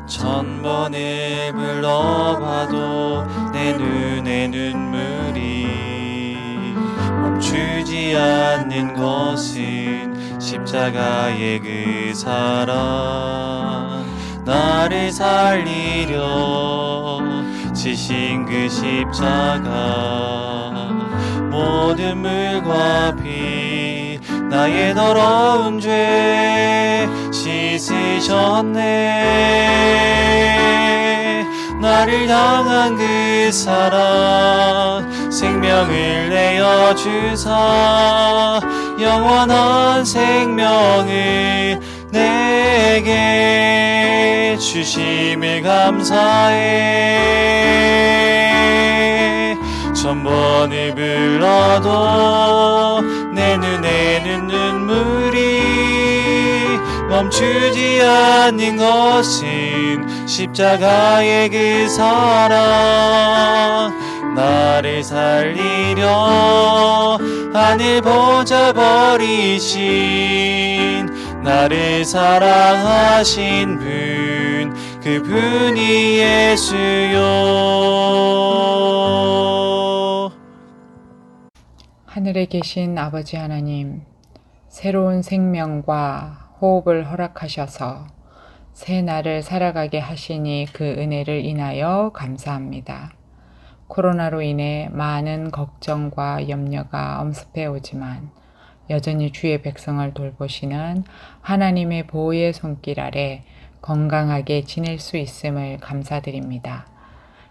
천번을 불러봐도 내 눈에 눈물이 멈추지 않는 것은 십자가의 그 사랑, 나를 살리려 지신 그 십자가, 모든 물과 피 나의 더러운 죄 씻으셨네. 나를 향한 그 사랑, 생명을 내어 주사 영원한 생명을 내게 주심을 감사해. 천번을 불러도 내 눈에는 눈물이 멈추지 않는 것은 십자가의 그 사랑, 나를 살리려 하늘 보좌 버리신 나를 사랑하신 분, 그분이 예수요. 하늘에 계신 아버지 하나님, 새로운 생명과 호흡을 허락하셔서 새 날을 살아가게 하시니 그 은혜를 인하여 감사합니다. 코로나로 인해 많은 걱정과 염려가 엄습해 오지만 여전히 주의 백성을 돌보시는 하나님의 보호의 손길 아래 건강하게 지낼 수 있음을 감사드립니다.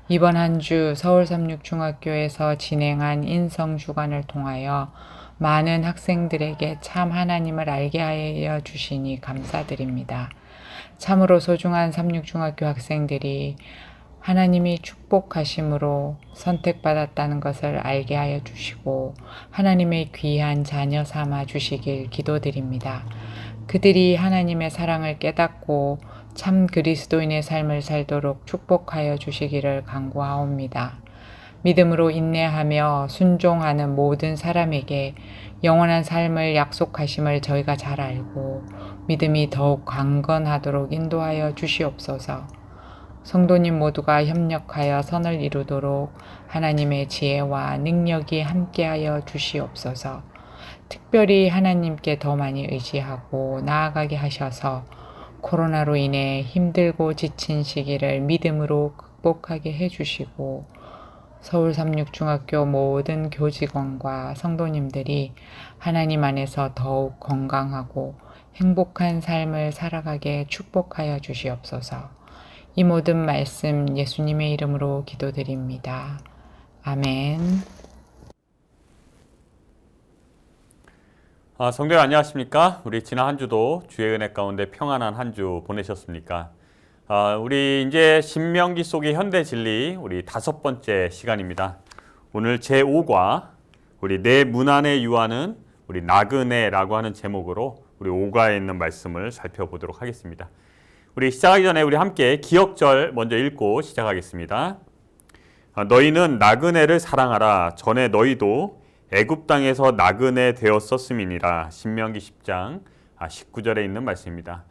이번 한 주 서울삼육중학교에서 진행한 인성주간을 통하여 많은 학생들에게 참 하나님을 알게 하여 주시니 감사드립니다. 참으로 소중한 삼육중학교 학생들이 하나님이 축복하심으로 선택받았다는 것을 알게 하여 주시고 하나님의 귀한 자녀 삼아 주시길 기도드립니다. 그들이 하나님의 사랑을 깨닫고 참 그리스도인의 삶을 살도록 축복하여 주시기를 간구하옵니다. 믿음으로 인내하며 순종하는 모든 사람에게 영원한 삶을 약속하심을 저희가 잘 알고 믿음이 더욱 강건하도록 인도하여 주시옵소서. 성도님 모두가 협력하여 선을 이루도록 하나님의 지혜와 능력이 함께하여 주시옵소서. 특별히 하나님께 더 많이 의지하고 나아가게 하셔서 코로나로 인해 힘들고 지친 시기를 믿음으로 극복하게 해주시고 서울삼육중학교 모든 교직원과 성도님들이 하나님 안에서 더욱 건강하고 행복한 삶을 살아가게 축복하여 주시옵소서. 이 모든 말씀 예수님의 이름으로 기도드립니다. 아멘. 성도님 안녕하십니까? 우리 지난 한 주도 주의 은혜 가운데 평안한 한 주 보내셨습니까? 우리 이제 신명기 속의 현대 진리 우리 5번째 시간입니다. 오늘 제5과 우리 내 문 안에 유하는 우리 나그네라고 하는 제목으로 우리 5과에 있는 말씀을 살펴보도록 하겠습니다. 우리 시작하기 전에 우리 함께 기억절 먼저 읽고 시작하겠습니다. 너희는 나그네를 사랑하라. 전에 너희도 애굽 땅에서 나그네 되었었음이니라. 신명기 10장 19절에 있는 말씀입니다.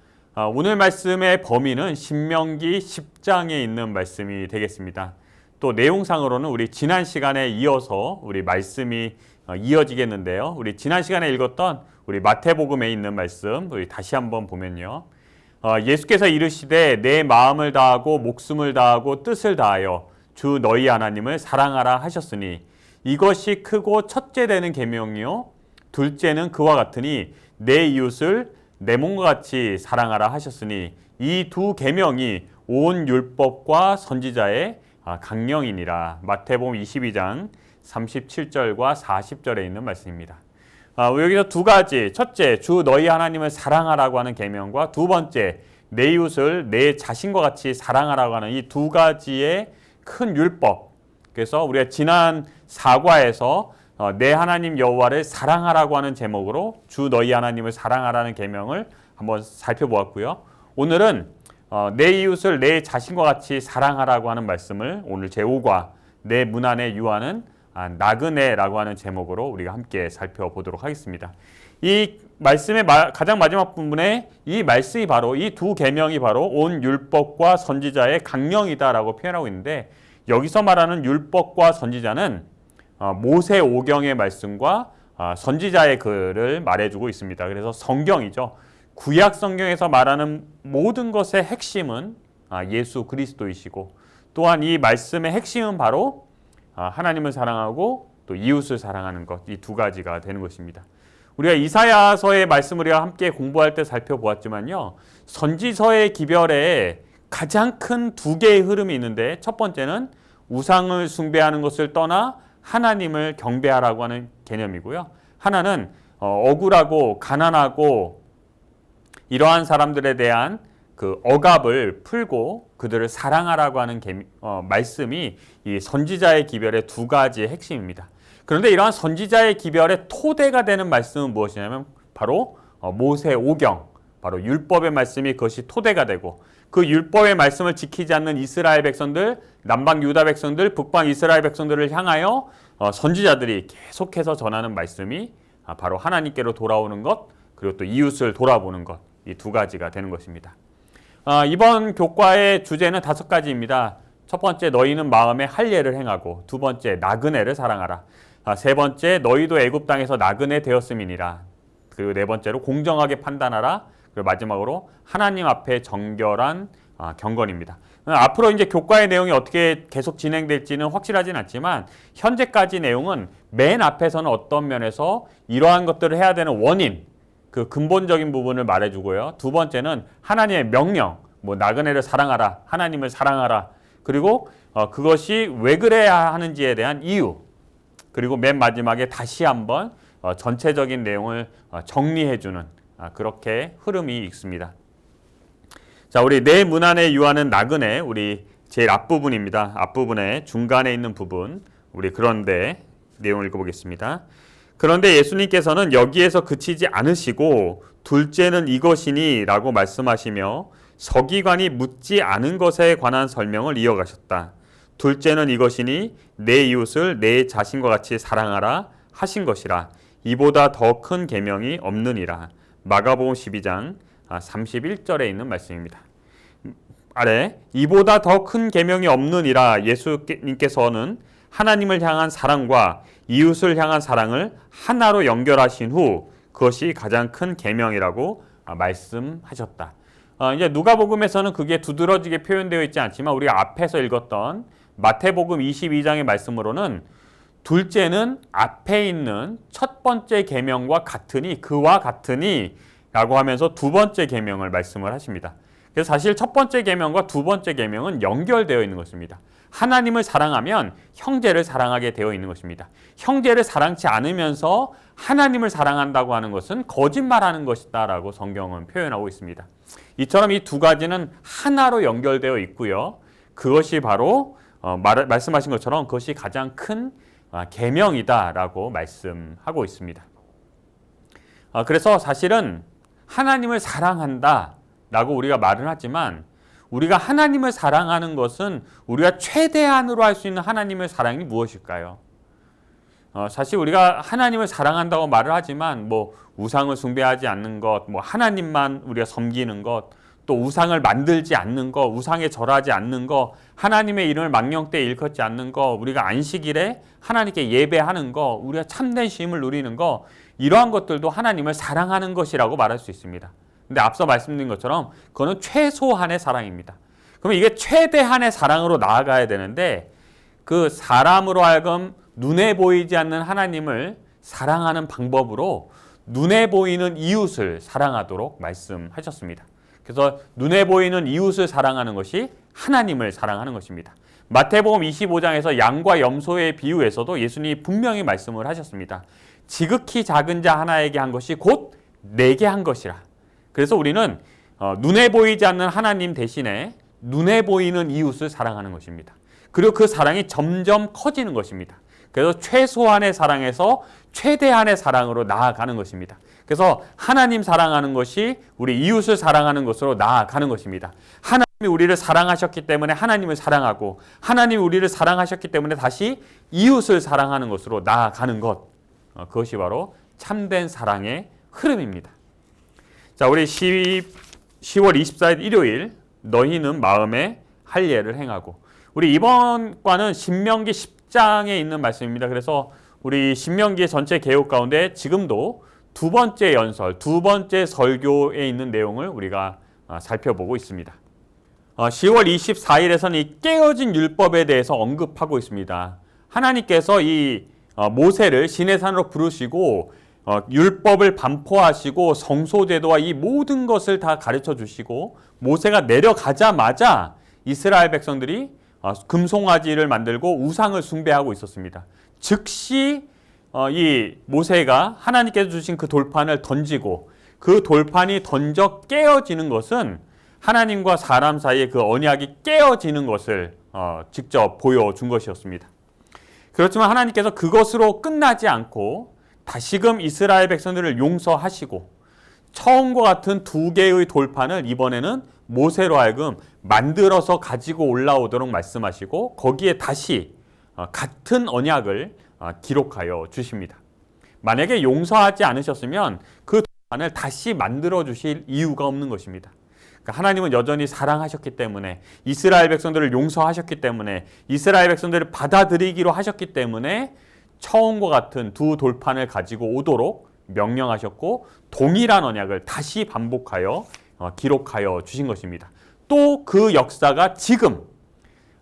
오늘 말씀의 범위는 신명기 10장에 있는 말씀이 되겠습니다. 또 내용상으로는 우리 지난 시간에 이어서 우리 말씀이 이어지겠는데요. 우리 지난 시간에 읽었던 우리 마태복음에 있는 말씀 우리 다시 한번 보면요. 예수께서 이르시되 내 마음을 다하고 목숨을 다하고 뜻을 다하여 주 너희 하나님을 사랑하라 하셨으니 이것이 크고 첫째 되는 계명이요 둘째는 그와 같으니 내 이웃을 내 몸과 같이 사랑하라 하셨으니 이 두 계명이 온 율법과 선지자의 강령이니라. 마태복음 22장 37절과 40절에 있는 말씀입니다. 여기서 두 가지, 첫째 주 너희 하나님을 사랑하라고 하는 계명과 두 번째 내 이웃을 내 자신과 같이 사랑하라고 하는 이 두 가지의 큰 율법. 그래서 우리가 지난 4과에서 내 하나님 여호와를 사랑하라고 하는 제목으로 주 너희 하나님을 사랑하라는 계명을 한번 살펴보았고요. 오늘은 내 이웃을 내 자신과 같이 사랑하라고 하는 말씀을 오늘 제5과 내 문 안에 유하는 나그네라고 하는 제목으로 우리가 함께 살펴보도록 하겠습니다. 이 말씀의 가장 마지막 부분에 이 말씀이 바로 이 두 계명이 바로 온 율법과 선지자의 강령이다라고 표현하고 있는데 여기서 말하는 율법과 선지자는 모세 오경의 말씀과 선지자의 글을 말해주고 있습니다. 그래서 성경이죠. 구약 성경에서 말하는 모든 것의 핵심은 예수 그리스도이시고 또한 이 말씀의 핵심은 바로 하나님을 사랑하고 또 이웃을 사랑하는 것, 이 두 가지가 되는 것입니다. 우리가 이사야서의 말씀을 우리가 함께 공부할 때 살펴보았지만요. 선지서의 기별에 가장 큰 두 개의 흐름이 있는데 첫 번째는 우상을 숭배하는 것을 떠나 하나님을 경배하라고 하는 개념이고요. 하나는 억울하고 가난하고 이러한 사람들에 대한 그 억압을 풀고 그들을 사랑하라고 하는 말씀이 이 선지자의 기별의 두 가지의 핵심입니다. 그런데 이러한 선지자의 기별의 토대가 되는 말씀은 무엇이냐면 바로 모세 오경, 바로 율법의 말씀이 그것이 토대가 되고 그 율법의 말씀을 지키지 않는 이스라엘 백성들, 남방 유다 백성들, 북방 이스라엘 백성들을 향하여 선지자들이 계속해서 전하는 말씀이 바로 하나님께로 돌아오는 것, 그리고 또 이웃을 돌아보는 것, 이 두 가지가 되는 것입니다. 이번 교과의 주제는 5가지입니다. 첫 번째, 너희는 마음에 할례를 행하고, 두 번째, 나그네를 사랑하라. 세 번째, 너희도 애굽 땅에서 나그네 되었음이니라. 그리고 네 번째로 공정하게 판단하라. 그리고 마지막으로 하나님 앞에 정결한 경건입니다. 앞으로 이제 교과의 내용이 어떻게 계속 진행될지는 확실하진 않지만 현재까지 내용은 맨 앞에서는 어떤 면에서 이러한 것들을 해야 되는 원인, 그 근본적인 부분을 말해주고요. 두 번째는 하나님의 명령, 나그네를 사랑하라, 하나님을 사랑하라. 그리고 그것이 왜 그래야 하는지에 대한 이유. 그리고 맨 마지막에 다시 한번 전체적인 내용을 정리해주는 그렇게 흐름이 있습니다. 자, 우리 내 문 안에 유하는 나그네, 우리 제일 앞부분입니다. 앞부분에 중간에 있는 부분, 우리 그런데 내용을 읽어보겠습니다. 그런데 예수님께서는 여기에서 그치지 않으시고 둘째는 이것이니 라고 말씀하시며 서기관이 묻지 않은 것에 관한 설명을 이어가셨다. 둘째는 이것이니 내 이웃을 내 자신과 같이 사랑하라 하신 것이라. 이보다 더 큰 계명이 없느니라. 마가복음 12장 31절에 있는 말씀입니다. 아래 이보다 더 큰 계명이 없느니라. 예수님께서는 하나님을 향한 사랑과 이웃을 향한 사랑을 하나로 연결하신 후 그것이 가장 큰 계명이라고 말씀하셨다. 이제 누가복음에서는 그게 두드러지게 표현되어 있지 않지만 우리가 앞에서 읽었던 마태복음 22장의 말씀으로는 둘째는 앞에 있는 첫 번째 계명과 같으니 그와 같으니 라고 하면서 두 번째 계명을 말씀을 하십니다. 그래서 사실 첫 번째 계명과 두 번째 계명은 연결되어 있는 것입니다. 하나님을 사랑하면 형제를 사랑하게 되어 있는 것입니다. 형제를 사랑치 않으면서 하나님을 사랑한다고 하는 것은 거짓말하는 것이다 라고 성경은 표현하고 있습니다. 이처럼 이 두 가지는 하나로 연결되어 있고요. 그것이 바로 말씀하신 것처럼 그것이 가장 큰 계명이다 라고 말씀하고 있습니다. 그래서 사실은 하나님을 사랑한다 라고 우리가 말을 하지만 우리가 하나님을 사랑하는 것은 우리가 최대한으로 할 수 있는 하나님의 사랑이 무엇일까요? 사실 우리가 하나님을 사랑한다고 말을 하지만 우상을 숭배하지 않는 것, 하나님만 우리가 섬기는 것, 또 우상을 만들지 않는 것, 우상에 절하지 않는 것, 하나님의 이름을 망령되이 일컫지 않는 것, 우리가 안식일에 하나님께 예배하는 것, 우리가 참된 쉼을 누리는 것, 이러한 것들도 하나님을 사랑하는 것이라고 말할 수 있습니다. 근데 앞서 말씀드린 것처럼 그거는 최소한의 사랑입니다. 그러면 이게 최대한의 사랑으로 나아가야 되는데 그 사람으로 하여금 눈에 보이지 않는 하나님을 사랑하는 방법으로 눈에 보이는 이웃을 사랑하도록 말씀하셨습니다. 그래서 눈에 보이는 이웃을 사랑하는 것이 하나님을 사랑하는 것입니다. 마태복음 25장에서 양과 염소의 비유에서도 예수님이 분명히 말씀을 하셨습니다. 지극히 작은 자 하나에게 한 것이 곧 내게 한 것이라. 그래서 우리는 눈에 보이지 않는 하나님 대신에 눈에 보이는 이웃을 사랑하는 것입니다. 그리고 그 사랑이 점점 커지는 것입니다. 그래서 최소한의 사랑에서 최대한의 사랑으로 나아가는 것입니다. 그래서 하나님 사랑하는 것이 우리 이웃을 사랑하는 것으로 나아가는 것입니다. 하나님이 우리를 사랑하셨기 때문에 하나님을 사랑하고 하나님이 우리를 사랑하셨기 때문에 다시 이웃을 사랑하는 것으로 나아가는 것. 그것이 바로 참된 사랑의 흐름입니다. 자, 우리 10월 24일 일요일 너희는 마음에 할례를 행하고, 우리 이번 과는 신명기 10장에 있는 말씀입니다. 그래서 우리 신명기 전체 개요 가운데 지금도 두 번째 연설, 두 번째 설교에 있는 내용을 우리가 살펴보고 있습니다. 10월 24일에서는 이 깨어진 율법에 대해서 언급하고 있습니다. 하나님께서 이 모세를 시내산으로 부르시고 율법을 반포하시고 성소제도와 이 모든 것을 다 가르쳐 주시고, 모세가 내려가자마자 이스라엘 백성들이 금송아지를 만들고 우상을 숭배하고 있었습니다. 즉시 이 모세가 하나님께서 주신 그 돌판을 던지고, 그 돌판이 던져 깨어지는 것은 하나님과 사람 사이의 그 언약이 깨어지는 것을 직접 보여준 것이었습니다. 그렇지만 하나님께서 그것으로 끝나지 않고 다시금 이스라엘 백성들을 용서하시고, 처음과 같은 두 개의 돌판을 이번에는 모세로 하여금 만들어서 가지고 올라오도록 말씀하시고, 거기에 다시 같은 언약을 기록하여 주십니다. 만약에 용서하지 않으셨으면 그 돌판을 다시 만들어 주실 이유가 없는 것입니다. 그러니까 하나님은 여전히 사랑하셨기 때문에, 이스라엘 백성들을 용서하셨기 때문에, 이스라엘 백성들을 받아들이기로 하셨기 때문에 처음과 같은 두 돌판을 가지고 오도록 명령하셨고, 동일한 언약을 다시 반복하여 기록하여 주신 것입니다. 또 그 역사가 지금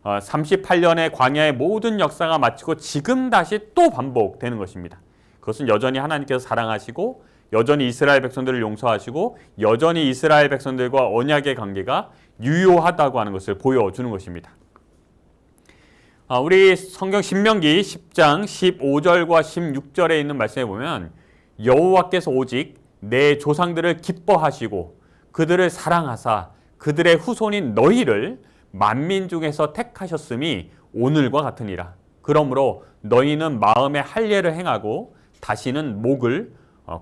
38년의 광야의 모든 역사가 마치고 지금 다시 또 반복되는 것입니다. 그것은 여전히 하나님께서 사랑하시고, 여전히 이스라엘 백성들을 용서하시고, 여전히 이스라엘 백성들과 언약의 관계가 유효하다고 하는 것을 보여주는 것입니다. 우리 성경 신명기 10장 15절과 16절에 있는 말씀에 보면, 여호와께서 오직 내 조상들을 기뻐하시고 그들을 사랑하사 그들의 후손인 너희를 만민 중에서 택하셨음이 오늘과 같으니라. 그러므로 너희는 마음에 할례를 행하고 다시는 목을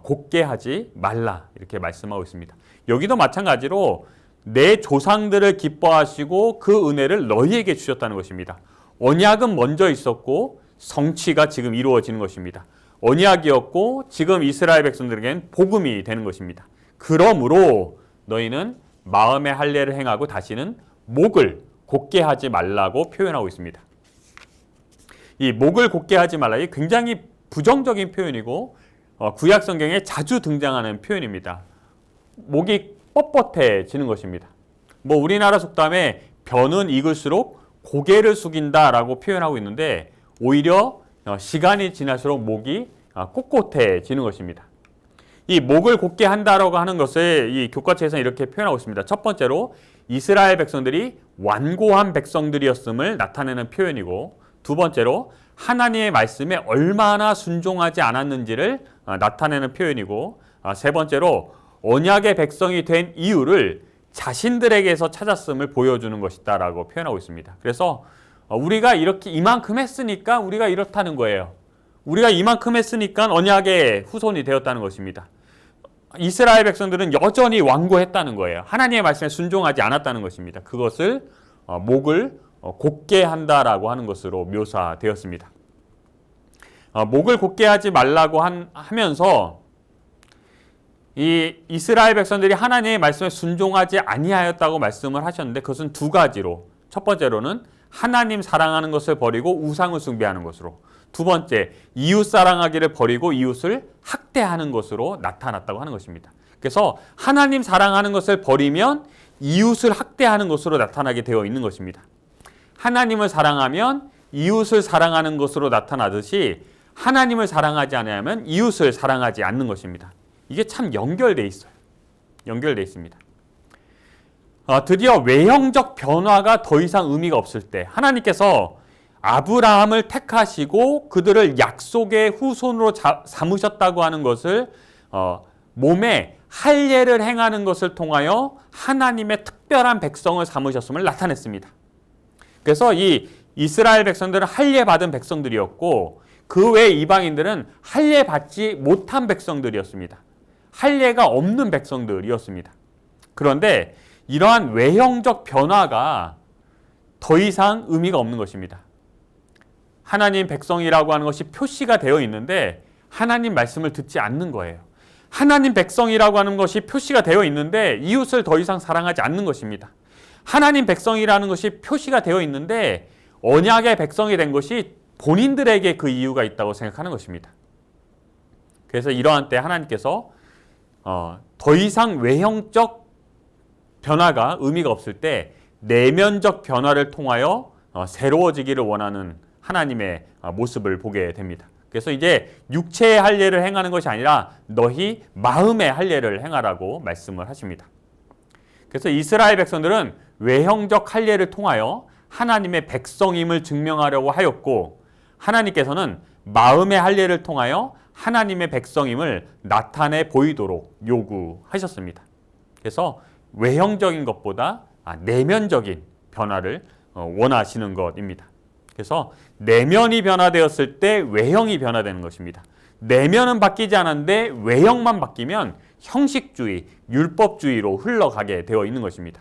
곧게 하지 말라. 이렇게 말씀하고 있습니다. 여기도 마찬가지로 내 조상들을 기뻐하시고 그 은혜를 너희에게 주셨다는 것입니다. 언약은 먼저 있었고 성취가 지금 이루어지는 것입니다. 언약이었고 지금 이스라엘 백성들에게는 복음이 되는 것입니다. 그러므로 너희는 마음에 할례를 행하고 다시는 목을 곧게 하지 말라고 표현하고 있습니다. 이 목을 곧게 하지 말라, 이 굉장히 부정적인 표현이고 구약 성경에 자주 등장하는 표현입니다. 목이 뻣뻣해지는 것입니다. 우리나라 속담에 벼는 익을수록 고개를 숙인다라고 표현하고 있는데, 오히려 시간이 지날수록 목이 꼿꼿해지는 것입니다. 이 목을 곧게 한다라고 하는 것을 이 교과서에서는 이렇게 표현하고 있습니다. 첫 번째로 이스라엘 백성들이 완고한 백성들이었음을 나타내는 표현이고, 두 번째로 하나님의 말씀에 얼마나 순종하지 않았는지를 나타내는 표현이고, 세 번째로 언약의 백성이 된 이유를 자신들에게서 찾았음을 보여주는 것이다라고 표현하고 있습니다. 그래서 우리가 이렇게 이만큼 했으니까 우리가 이렇다는 거예요. 우리가 이만큼 했으니까 언약의 후손이 되었다는 것입니다. 이스라엘 백성들은 여전히 완고했다는 거예요. 하나님의 말씀에 순종하지 않았다는 것입니다. 그것을 목을 곧게 한다라고 하는 것으로 묘사되었습니다. 목을 곧게 하지 말라고 하면서 이 이스라엘 백성들이 하나님의 말씀에 순종하지 아니하였다고 말씀을 하셨는데, 그것은 두 가지로, 첫 번째로는 하나님 사랑하는 것을 버리고 우상을 숭배하는 것으로, 두 번째 이웃 사랑하기를 버리고 이웃을 학대하는 것으로 나타났다고 하는 것입니다. 그래서 하나님 사랑하는 것을 버리면 이웃을 학대하는 것으로 나타나게 되어 있는 것입니다. 하나님을 사랑하면 이웃을 사랑하는 것으로 나타나듯이, 하나님을 사랑하지 않으면 이웃을 사랑하지 않는 것입니다. 이게 참 연결돼 있어요. 연결돼 있습니다. 드디어 외형적 변화가 더 이상 의미가 없을 때, 하나님께서 아브라함을 택하시고 그들을 약속의 후손으로 삼으셨다고 하는 것을 몸에 할례를 행하는 것을 통하여 하나님의 특별한 백성을 삼으셨음을 나타냈습니다. 그래서 이 이스라엘 백성들은 할례 받은 백성들이었고, 그 외 이방인들은 할례 받지 못한 백성들이었습니다. 할례가 없는 백성들이었습니다. 그런데 이러한 외형적 변화가 더 이상 의미가 없는 것입니다. 하나님 백성이라고 하는 것이 표시가 되어 있는데 하나님 말씀을 듣지 않는 거예요. 하나님 백성이라고 하는 것이 표시가 되어 있는데 이웃을 더 이상 사랑하지 않는 것입니다. 하나님 백성이라는 것이 표시가 되어 있는데 언약의 백성이 된 것이 본인들에게 그 이유가 있다고 생각하는 것입니다. 그래서 이러한 때 하나님께서 더 이상 외형적 변화가 의미가 없을 때 내면적 변화를 통하여 새로워지기를 원하는 하나님의 모습을 보게 됩니다. 그래서 이제 육체의 할례를 행하는 것이 아니라 너희 마음의 할례를 행하라고 말씀을 하십니다. 그래서 이스라엘 백성들은 외형적 할례를 통하여 하나님의 백성임을 증명하려고 하였고 하나님께서는 마음의 할례를 통하여 하나님의 백성임을 나타내 보이도록 요구하셨습니다. 그래서 외형적인 것보다 내면적인 변화를 원하시는 것입니다. 그래서 내면이 변화되었을 때 외형이 변화되는 것입니다. 내면은 바뀌지 않았는데 외형만 바뀌면 형식주의, 율법주의로 흘러가게 되어 있는 것입니다.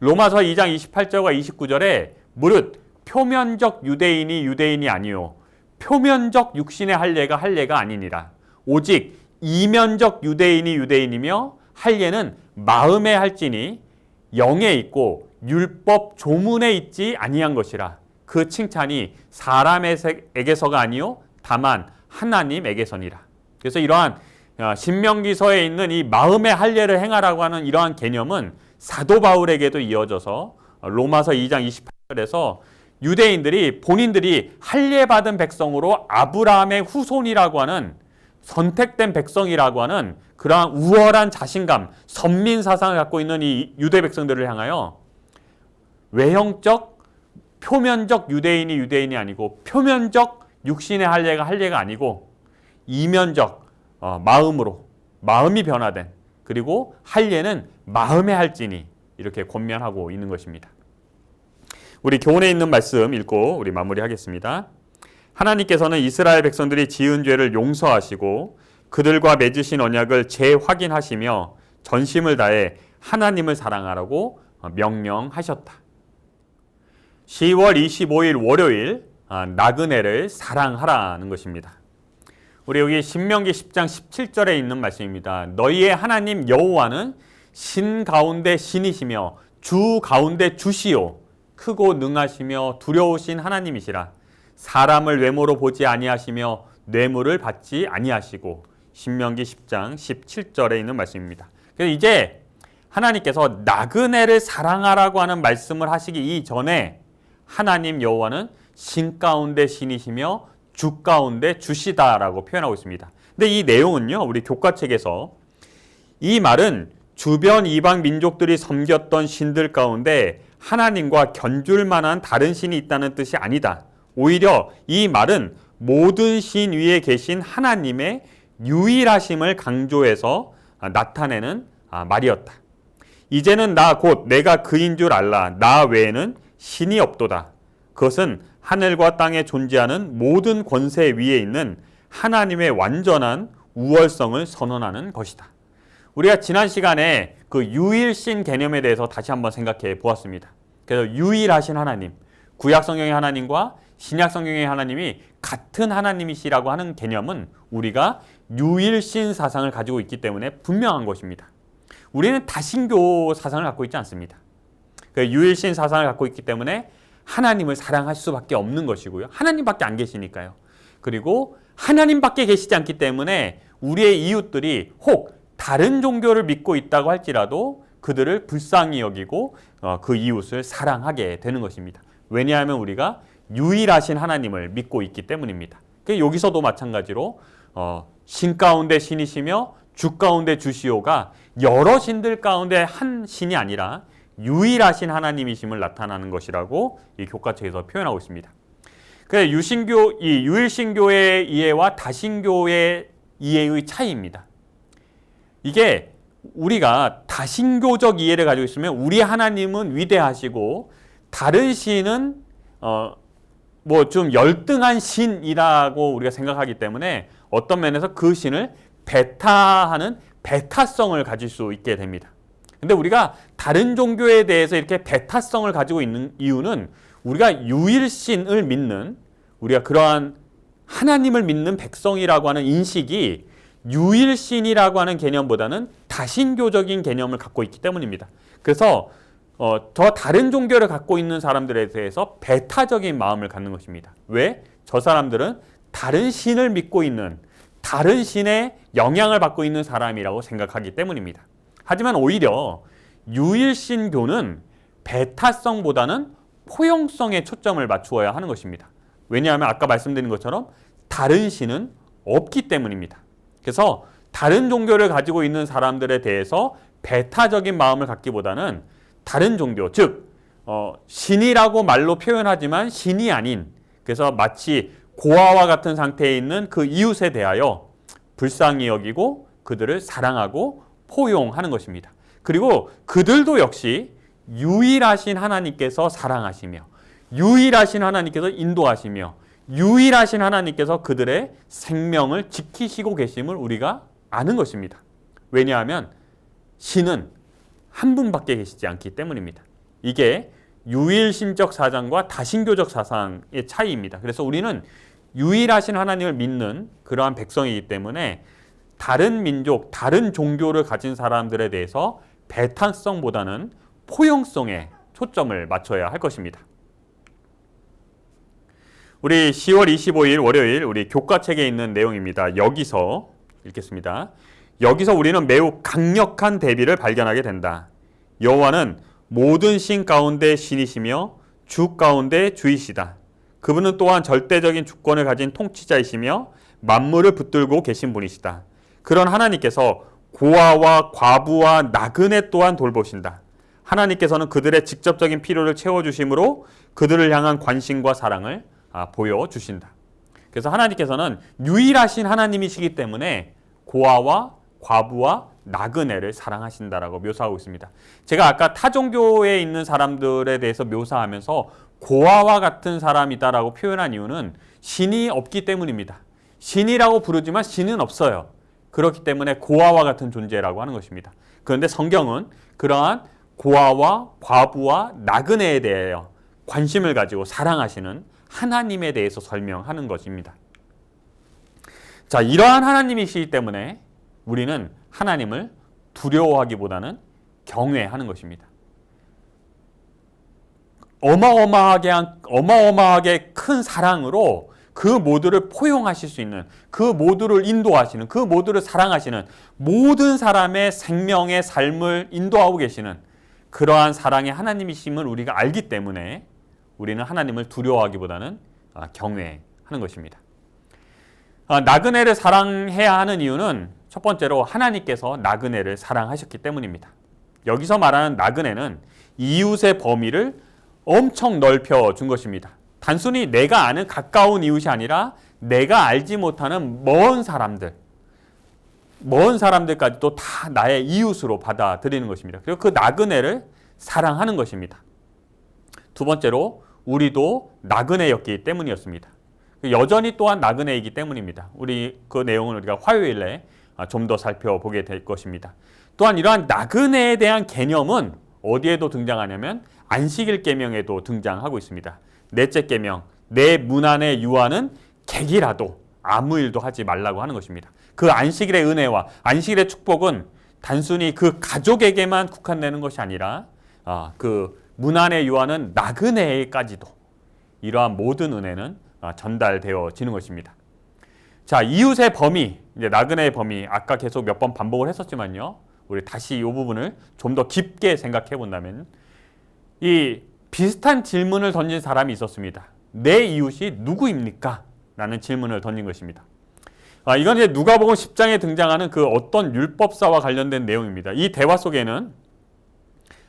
로마서 2장 28절과 29절에 무릇 표면적 유대인이 아니요 표면적 육신의 할례가 아니니라. 오직 이면적 유대인이며 할례는 마음에 할지니 영에 있고 율법 조문에 있지 아니한 것이라. 그 칭찬이 사람에게서가 아니요 다만 하나님에게서니라. 그래서 이러한 신명기서에 있는 이 마음의 할례를 행하라고 하는 이러한 개념은 사도 바울에게도 이어져서 로마서 2장 28절에서 유대인들이 본인들이 할례 받은 백성으로 아브라함의 후손이라고 하는 선택된 백성이라고 하는 그러한 우월한 자신감, 선민 사상을 갖고 있는 이 유대 백성들을 향하여 외형적, 표면적 유대인이 아니고 표면적 육신의 할례가 아니고 이면적 마음으로 마음이 변화된 그리고 할례는 마음에 할지니 이렇게 권면하고 있는 것입니다. 우리 교훈에 있는 말씀 읽고 우리 마무리하겠습니다. 하나님께서는 이스라엘 백성들이 지은 죄를 용서하시고 그들과 맺으신 언약을 재확인하시며 전심을 다해 하나님을 사랑하라고 명령하셨다. 10월 25일 월요일 나그네를 사랑하라는 것입니다. 우리 여기 신명기 10장 17절에 있는 말씀입니다. 너희의 하나님 여호와는 신 가운데 신이시며 주 가운데 주시오 크고 능하시며 두려우신 하나님이시라. 사람을 외모로 보지 아니하시며 뇌물을 받지 아니하시고. 신명기 10장 17절에 있는 말씀입니다. 그래서 이제 하나님께서 나그네를 사랑하라고 하는 말씀을 하시기 이전에 하나님 여호와는 신 가운데 신이시며 주 가운데 주시다라고 표현하고 있습니다. 근데 이 내용은요, 우리 교과책에서 이 말은 주변 이방 민족들이 섬겼던 신들 가운데 하나님과 견줄 만한 다른 신이 있다는 뜻이 아니다. 오히려 이 말은 모든 신 위에 계신 하나님의 유일하심을 강조해서 나타내는 말이었다. 이제는 나 곧 내가 그인 줄 알라. 나 외에는 신이 없도다. 그것은 하늘과 땅에 존재하는 모든 권세 위에 있는 하나님의 완전한 우월성을 선언하는 것이다. 우리가 지난 시간에 그 유일신 개념에 대해서 다시 한번 생각해 보았습니다. 그래서 유일하신 하나님, 구약 성경의 하나님과 신약 성경의 하나님이 같은 하나님이시라고 하는 개념은 우리가 유일신 사상을 가지고 있기 때문에 분명한 것입니다. 우리는 다신교 사상을 갖고 있지 않습니다. 유일신 사상을 갖고 있기 때문에 하나님을 사랑할 수밖에 없는 것이고요. 하나님밖에 안 계시니까요. 그리고 하나님밖에 계시지 않기 때문에 우리의 이웃들이 혹 다른 종교를 믿고 있다고 할지라도 그들을 불쌍히 여기고 그 이웃을 사랑하게 되는 것입니다. 왜냐하면 우리가 유일하신 하나님을 믿고 있기 때문입니다. 여기서도 마찬가지로 신 가운데 신이시며 주 가운데 주시오가 여러 신들 가운데 한 신이 아니라 유일하신 하나님이심을 나타나는 것이라고 이 교과책에서 표현하고 있습니다. 이 유일신교의 이해와 다신교의 이해의 차이입니다. 이게 우리가 다신교적 이해를 가지고 있으면 우리 하나님은 위대하시고 다른 신은 뭐 좀 열등한 신이라고 우리가 생각하기 때문에 어떤 면에서 그 신을 배타하는 배타성을 가질 수 있게 됩니다. 근데 우리가 다른 종교에 대해서 이렇게 배타성을 가지고 있는 이유는 우리가 유일신을 믿는 우리가 그러한 하나님을 믿는 백성이라고 하는 인식이 유일신이라고 하는 개념보다는 다신교적인 개념을 갖고 있기 때문입니다. 그래서 더 다른 종교를 갖고 있는 사람들에 대해서 배타적인 마음을 갖는 것입니다. 왜? 저 사람들은 다른 신을 믿고 있는, 다른 신의 영향을 받고 있는 사람이라고 생각하기 때문입니다. 하지만 오히려 유일신교는 배타성보다는 포용성에 초점을 맞추어야 하는 것입니다. 왜냐하면 아까 말씀드린 것처럼 다른 신은 없기 때문입니다. 그래서 다른 종교를 가지고 있는 사람들에 대해서 배타적인 마음을 갖기보다는 다른 종교, 즉 신이라고 말로 표현하지만 신이 아닌, 그래서 마치 고아와 같은 상태에 있는 그 이웃에 대하여 불쌍히 여기고 그들을 사랑하고 포용하는 것입니다. 그리고 그들도 역시 유일하신 하나님께서 사랑하시며, 유일하신 하나님께서 인도하시며, 유일하신 하나님께서 그들의 생명을 지키시고 계심을 우리가 아는 것입니다. 왜냐하면 신은 한 분밖에 계시지 않기 때문입니다. 이게 유일신적 사상과 다신교적 사상의 차이입니다. 그래서 우리는 유일하신 하나님을 믿는 그러한 백성이기 때문에 다른 민족, 다른 종교를 가진 사람들에 대해서 배타성보다는 포용성에 초점을 맞춰야 할 것입니다. 우리 10월 25일 월요일 우리 교과책에 있는 내용입니다. 여기서 읽겠습니다. 여기서 우리는 매우 강력한 대비를 발견하게 된다. 여호와는 모든 신 가운데 신이시며 주 가운데 주이시다. 그분은 또한 절대적인 주권을 가진 통치자이시며 만물을 붙들고 계신 분이시다. 그런 하나님께서 고아와 과부와 나그네 또한 돌보신다. 하나님께서는 그들의 직접적인 필요를 채워주심으로 그들을 향한 관심과 사랑을 보여주신다. 그래서 하나님께서는 유일하신 하나님이시기 때문에 고아와 과부와 나그네를 사랑하신다라고 묘사하고 있습니다. 제가 아까 타종교에 있는 사람들에 대해서 묘사하면서 고아와 같은 사람이다라고 표현한 이유는 신이 없기 때문입니다. 신이라고 부르지만 신은 없어요. 그렇기 때문에 고아와 같은 존재라고 하는 것입니다. 그런데 성경은 그러한 고아와 과부와 나그네에 대하여 관심을 가지고 사랑하시는 하나님에 대해서 설명하는 것입니다. 자, 이러한 하나님이시기 때문에 우리는 하나님을 두려워하기보다는 경외하는 것입니다. 어마어마하게 큰 사랑으로 그 모두를 포용하실 수 있는, 그 모두를 인도하시는, 그 모두를 사랑하시는, 모든 사람의 생명의 삶을 인도하고 계시는 그러한 사랑의 하나님이심을 우리가 알기 때문에 우리는 하나님을 두려워하기보다는 경외하는 것입니다. 나그네를 사랑해야 하는 이유는 첫 번째로 하나님께서 나그네를 사랑하셨기 때문입니다. 여기서 말하는 나그네는 이웃의 범위를 엄청 넓혀 준 것입니다. 단순히 내가 아는 가까운 이웃이 아니라 내가 알지 못하는 먼 사람들까지도 다 나의 이웃으로 받아들이는 것입니다. 그리고 그 나그네를 사랑하는 것입니다. 두 번째로 우리도 나그네였기 때문이었습니다. 여전히 또한 나그네이기 때문입니다. 우리 그 내용은 우리가 화요일에 좀 더 살펴보게 될 것입니다. 또한 이러한 나그네에 대한 개념은 어디에도 등장하냐면 안식일 계명에도 등장하고 있습니다. 넷째 계명, 내 문 안에 유하는 객이라도 아무 일도 하지 말라고 하는 것입니다. 그 안식일의 은혜와 안식일의 축복은 단순히 그 가족에게만 국한되는 것이 아니라 그 문 안에 유하는 나그네에까지도 이러한 모든 은혜는 전달되어지는 것입니다. 자, 이웃의 범위, 이제 나그네의 범위, 아까 계속 몇 번 반복을 했었지만요. 우리 다시 이 부분을 좀 더 깊게 생각해 본다면 이 비슷한 질문을 던진 사람이 있었습니다. 내 이웃이 누구입니까? 라는 질문을 던진 것입니다. 이건 이제 누가복음 10장에 등장하는 그 어떤 율법사와 관련된 내용입니다. 이 대화 속에는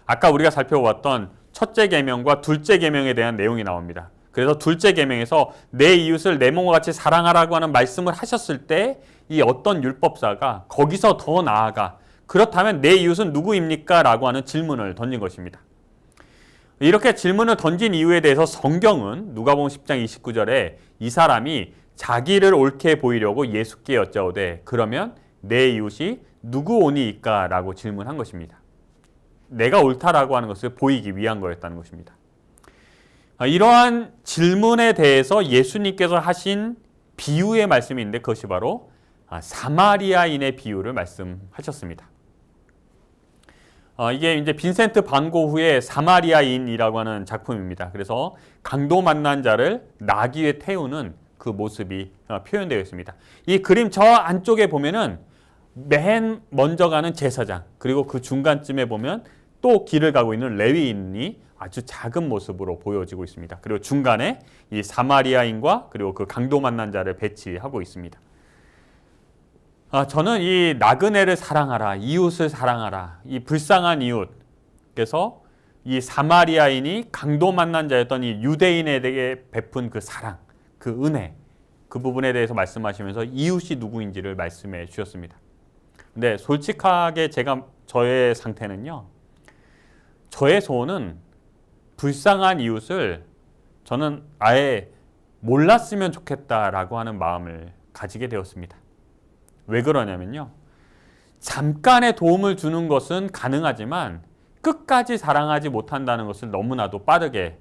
아까 우리가 살펴봤던 첫째 계명과 둘째 계명에 대한 내용이 나옵니다. 그래서 둘째 계명에서 내 이웃을 내 몸과 같이 사랑하라고 하는 말씀을 하셨을 때 이 어떤 율법사가 거기서 더 나아가 그렇다면 내 이웃은 누구입니까? 라고 하는 질문을 던진 것입니다. 이렇게 질문을 던진 이유에 대해서 성경은 누가복음 10장 29절에 이 사람이 자기를 옳게 보이려고 예수께 여짜오되 그러면 내 이웃이 누구오니이까? 라고 질문한 것입니다. 내가 옳다라고 하는 것을 보이기 위한 거였다는 것입니다. 이러한 질문에 대해서 예수님께서 하신 비유의 말씀이 있는데 그것이 바로 사마리아인의 비유를 말씀하셨습니다. 이게 이제 빈센트 반 고흐의 사마리아인이라고 하는 작품입니다. 그래서 강도 만난 자를 나귀에 태우는 그 모습이 표현되어 있습니다. 이 그림 저 안쪽에 보면은 맨 먼저 가는 제사장, 그리고 그 중간쯤에 보면 또 길을 가고 있는 레위인이 아주 작은 모습으로 보여지고 있습니다. 그리고 중간에 이 사마리아인과 그리고 그 강도 만난 자를 배치하고 있습니다. 저는 이 나그네를 사랑하라, 이웃을 사랑하라, 이 불쌍한 이웃, 그래서 이 사마리아인이 강도 만난 자였던 이 유대인에게 베푼 그 사랑, 그 은혜, 그 부분에 대해서 말씀하시면서 이웃이 누구인지를 말씀해 주셨습니다. 근데 솔직하게 저의 상태는요, 저의 소원은 불쌍한 이웃을 저는 아예 몰랐으면 좋겠다라고 하는 마음을 가지게 되었습니다. 왜 그러냐면요, 잠깐의 도움을 주는 것은 가능하지만 끝까지 사랑하지 못한다는 것을 너무나도 빠르게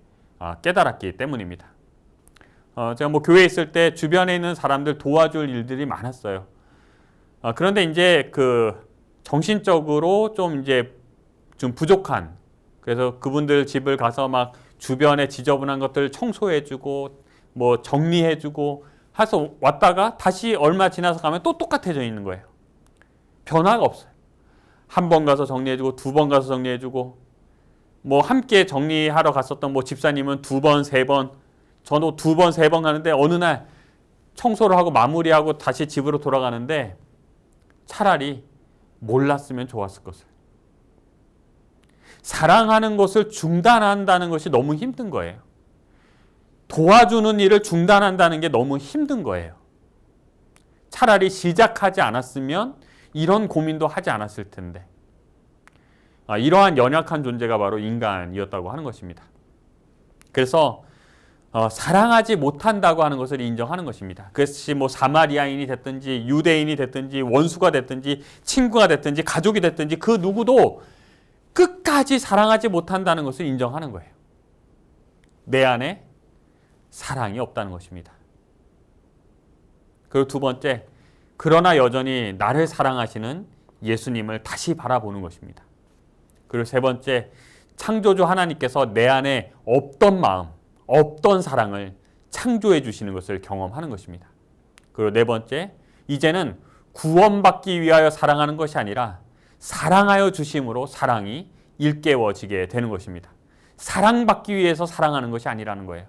깨달았기 때문입니다. 제가 교회에 있을 때 주변에 있는 사람들 도와줄 일들이 많았어요. 그런데 이제 그 정신적으로 좀 부족한, 그래서 그분들 집을 가서 막 주변에 지저분한 것들 청소해주고 정리해주고 해서 왔다가 다시 얼마 지나서 가면 또 똑같아져 있는 거예요. 변화가 없어요. 한 번 가서 정리해주고, 두 번 가서 정리해주고, 함께 정리하러 갔었던 집사님은 두 번, 세 번, 저도 두 번, 세 번 가는데 어느 날 청소를 하고 마무리하고 다시 집으로 돌아가는데 차라리 몰랐으면 좋았을 것을. 사랑하는 것을 중단한다는 것이 너무 힘든 거예요. 도와주는 일을 중단한다는 게 너무 힘든 거예요. 차라리 시작하지 않았으면 이런 고민도 하지 않았을 텐데. 이러한 연약한 존재가 바로 인간이었다고 하는 것입니다. 그래서 사랑하지 못한다고 하는 것을 인정하는 것입니다. 그것이 사마리아인이 됐든지 유대인이 됐든지 원수가 됐든지 친구가 됐든지 가족이 됐든지 그 누구도 끝까지 사랑하지 못한다는 것을 인정하는 거예요. 내 안에 사랑이 없다는 것입니다. 그리고 두 번째, 그러나 여전히 나를 사랑하시는 예수님을 다시 바라보는 것입니다. 그리고 세 번째, 창조주 하나님께서 내 안에 없던 마음, 없던 사랑을 창조해 주시는 것을 경험하는 것입니다. 그리고 네 번째, 이제는 구원받기 위하여 사랑하는 것이 아니라 사랑하여 주심으로 사랑이 일깨워지게 되는 것입니다. 사랑받기 위해서 사랑하는 것이 아니라는 거예요.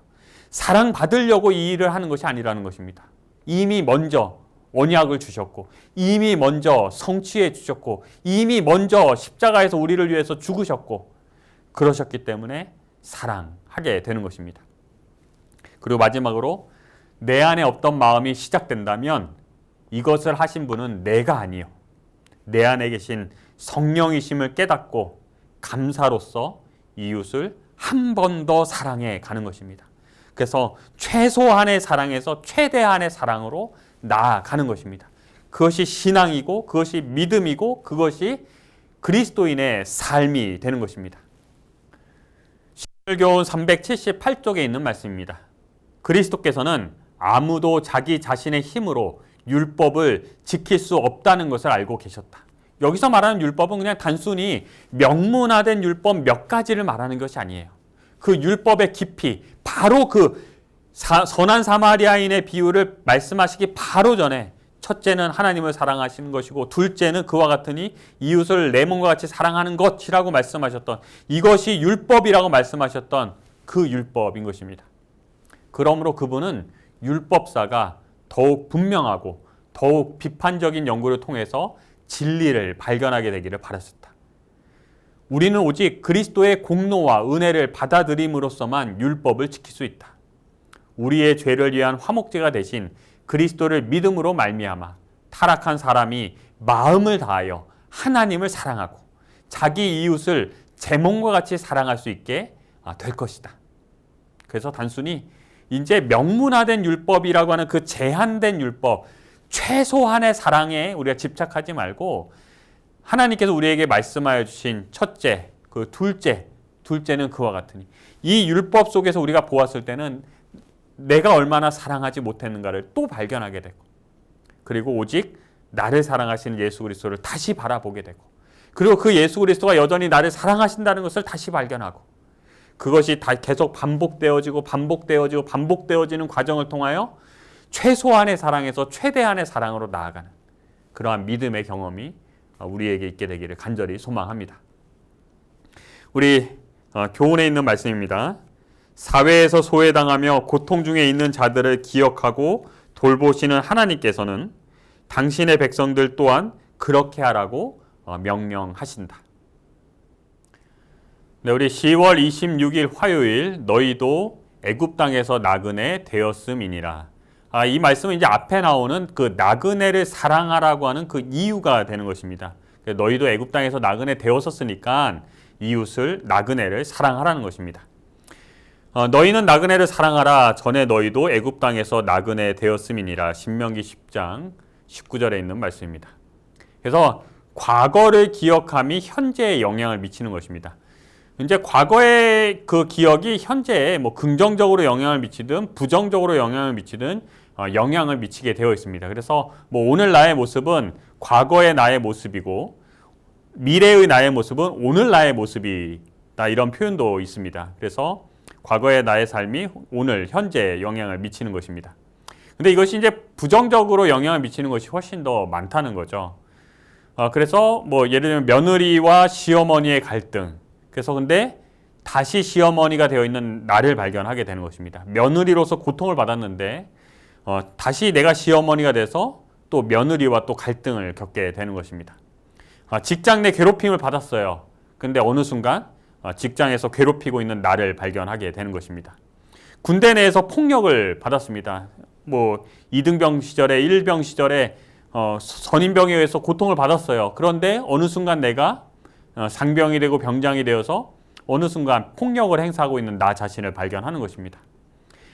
사랑받으려고 이 일을 하는 것이 아니라는 것입니다. 이미 먼저 언약을 주셨고, 이미 먼저 성취해 주셨고, 이미 먼저 십자가에서 우리를 위해서 죽으셨고, 그러셨기 때문에 사랑하게 되는 것입니다. 그리고 마지막으로 내 안에 없던 마음이 시작된다면 이것을 하신 분은 내가 아니요, 내 안에 계신 성령이심을 깨닫고 감사로서 이웃을 한 번 더 사랑해 가는 것입니다. 그래서 최소한의 사랑에서 최대한의 사랑으로 나아가는 것입니다. 그것이 신앙이고, 그것이 믿음이고, 그것이 그리스도인의 삶이 되는 것입니다. 신약교훈 378쪽에 있는 말씀입니다. 그리스도께서는 아무도 자기 자신의 힘으로 율법을 지킬 수 없다는 것을 알고 계셨다. 여기서 말하는 율법은 그냥 단순히 명문화된 율법 몇 가지를 말하는 것이 아니에요. 그 율법의 깊이, 바로 그 선한 사마리아인의 비유를 말씀하시기 바로 전에 첫째는 하나님을 사랑하시는 것이고, 둘째는 그와 같으니 이웃을 내 몸과 같이 사랑하는 것이라고 말씀하셨던, 이것이 율법이라고 말씀하셨던 그 율법인 것입니다. 그러므로 그분은 율법사가 더욱 분명하고 더욱 비판적인 연구를 통해서 진리를 발견하게 되기를 바랐었다. 우리는 오직 그리스도의 공로와 은혜를 받아들임으로써만 율법을 지킬 수 있다. 우리의 죄를 위한 화목제가 되신 그리스도를 믿음으로 말미암아 타락한 사람이 마음을 다하여 하나님을 사랑하고 자기 이웃을 제 몸과 같이 사랑할 수 있게 될 것이다. 그래서 단순히 이제 명문화된 율법이라고 하는 그 제한된 율법, 최소한의 사랑에 우리가 집착하지 말고 하나님께서 우리에게 말씀하여 주신 첫째, 그 둘째는 그와 같으니, 이 율법 속에서 우리가 보았을 때는 내가 얼마나 사랑하지 못했는가를 또 발견하게 되고, 그리고 오직 나를 사랑하시는 예수 그리스도를 다시 바라보게 되고, 그리고 그 예수 그리스도가 여전히 나를 사랑하신다는 것을 다시 발견하고, 그것이 다 계속 반복되어지는 과정을 통하여 최소한의 사랑에서 최대한의 사랑으로 나아가는 그러한 믿음의 경험이 우리에게 있게 되기를 간절히 소망합니다. 우리 교훈에 있는 말씀입니다. 사회에서 소외당하며 고통 중에 있는 자들을 기억하고 돌보시는 하나님께서는 당신의 백성들 또한 그렇게 하라고 명령하신다. 네, 우리 10월 26일 화요일 너희도 애굽 땅에서 나그네 되었음이니라. 이 말씀은 이제 앞에 나오는 그 나그네를 사랑하라고 하는 그 이유가 되는 것입니다. 너희도 애굽 땅에서 나그네 되었었으니까 이웃을 나그네를 사랑하라는 것입니다. 너희는 나그네를 사랑하라. 전에 너희도 애굽 땅에서 나그네 되었음이니라. 신명기 10장 19절에 있는 말씀입니다. 그래서 과거를 기억함이 현재에 영향을 미치는 것입니다. 이제 과거의 그 기억이 현재에 뭐 긍정적으로 영향을 미치든 부정적으로 영향을 미치든 영향을 미치게 되어 있습니다. 그래서 뭐 오늘 나의 모습은 과거의 나의 모습이고 미래의 나의 모습은 오늘 나의 모습이다, 이런 표현도 있습니다. 그래서 과거의 나의 삶이 오늘 현재에 영향을 미치는 것입니다. 근데 이것이 이제 부정적으로 영향을 미치는 것이 훨씬 더 많다는 거죠. 그래서 뭐 예를 들면 며느리와 시어머니의 갈등. 그래서 근데 다시 시어머니가 되어 있는 나를 발견하게 되는 것입니다. 며느리로서 고통을 받았는데 다시 내가 시어머니가 돼서 또 며느리와 또 갈등을 겪게 되는 것입니다. 직장 내 괴롭힘을 받았어요. 근데 어느 순간 직장에서 괴롭히고 있는 나를 발견하게 되는 것입니다. 군대 내에서 폭력을 받았습니다. 뭐 2등병 시절에 1병 시절에 선임병에 의해서 고통을 받았어요. 그런데 어느 순간 내가 상병이 되고 병장이 되어서 어느 순간 폭력을 행사하고 있는 나 자신을 발견하는 것입니다.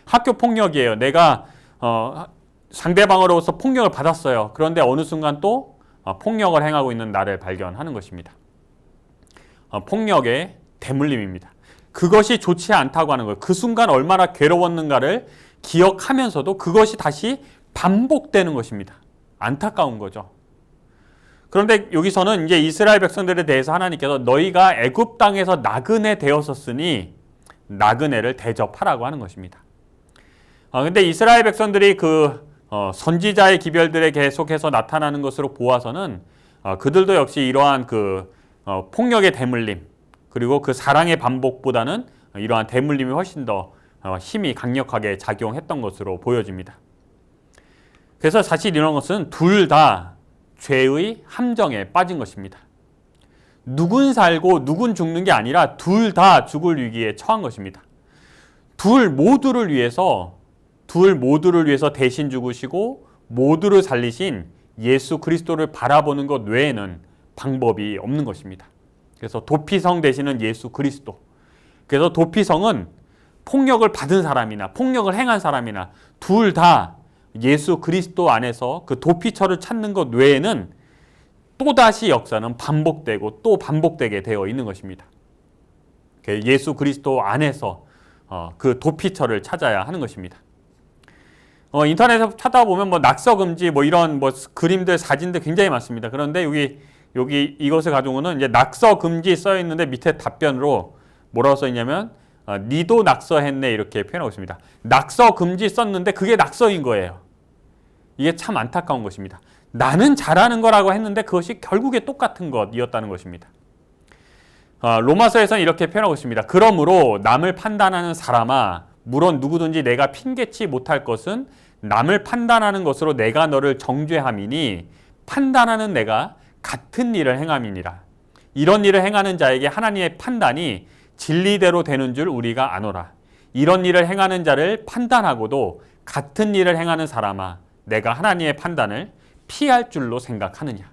학교 폭력이에요. 내가 상대방으로서 폭력을 받았어요. 그런데 어느 순간 또 폭력을 행하고 있는 나를 발견하는 것입니다. 폭력의 대물림입니다. 그것이 좋지 않다고 하는 거예요. 그 순간 얼마나 괴로웠는가를 기억하면서도 그것이 다시 반복되는 것입니다. 안타까운 거죠. 그런데 여기서는 이제 이스라엘 백성들에 대해서 하나님께서 너희가 애굽 땅에서 나그네 되었었으니 나그네를 대접하라고 하는 것입니다. 근데 이스라엘 백성들이 그 선지자의 기별들에 계속해서 나타나는 것으로 보아서는 그들도 역시 이러한 그 폭력의 대물림 그리고 그 사랑의 반복보다는 이러한 대물림이 훨씬 더 힘이 강력하게 작용했던 것으로 보여집니다. 그래서 사실 이런 것은 둘 다 죄의 함정에 빠진 것입니다. 누군 살고 누군 죽는 게 아니라 둘 다 죽을 위기에 처한 것입니다. 둘 모두를 위해서 대신 죽으시고 모두를 살리신 예수 그리스도를 바라보는 것 외에는 방법이 없는 것입니다. 그래서 도피성 되시는 예수 그리스도. 그래서 도피성은 폭력을 받은 사람이나 폭력을 행한 사람이나 둘 다 예수 그리스도 안에서 그 도피처를 찾는 것 외에는 또다시 역사는 반복되고 또 반복되게 되어 있는 것입니다. 예수 그리스도 안에서 그 도피처를 찾아야 하는 것입니다. 인터넷에서 찾아보면 뭐 낙서금지 뭐 이런 뭐 그림들 사진들 굉장히 많습니다. 그런데 여기 이것을 가지고는 이제 낙서금지 써 있는데 밑에 답변으로 뭐라고 써 있냐면 니도 낙서했네 이렇게 표현하고 있습니다. 낙서금지 썼는데 그게 낙서인 거예요. 이게 참 안타까운 것입니다. 나는 잘하는 거라고 했는데 그것이 결국에 똑같은 것이었다는 것입니다. 로마서에서는 이렇게 표현하고 있습니다. 그러므로 남을 판단하는 사람아, 물론 누구든지 내가 핑계치 못할 것은 남을 판단하는 것으로 내가 너를 정죄함이니 판단하는 내가 같은 일을 행함이니라. 이런 일을 행하는 자에게 하나님의 판단이 진리대로 되는 줄 우리가 아노라. 이런 일을 행하는 자를 판단하고도 같은 일을 행하는 사람아, 내가 하나님의 판단을 피할 줄로 생각하느냐.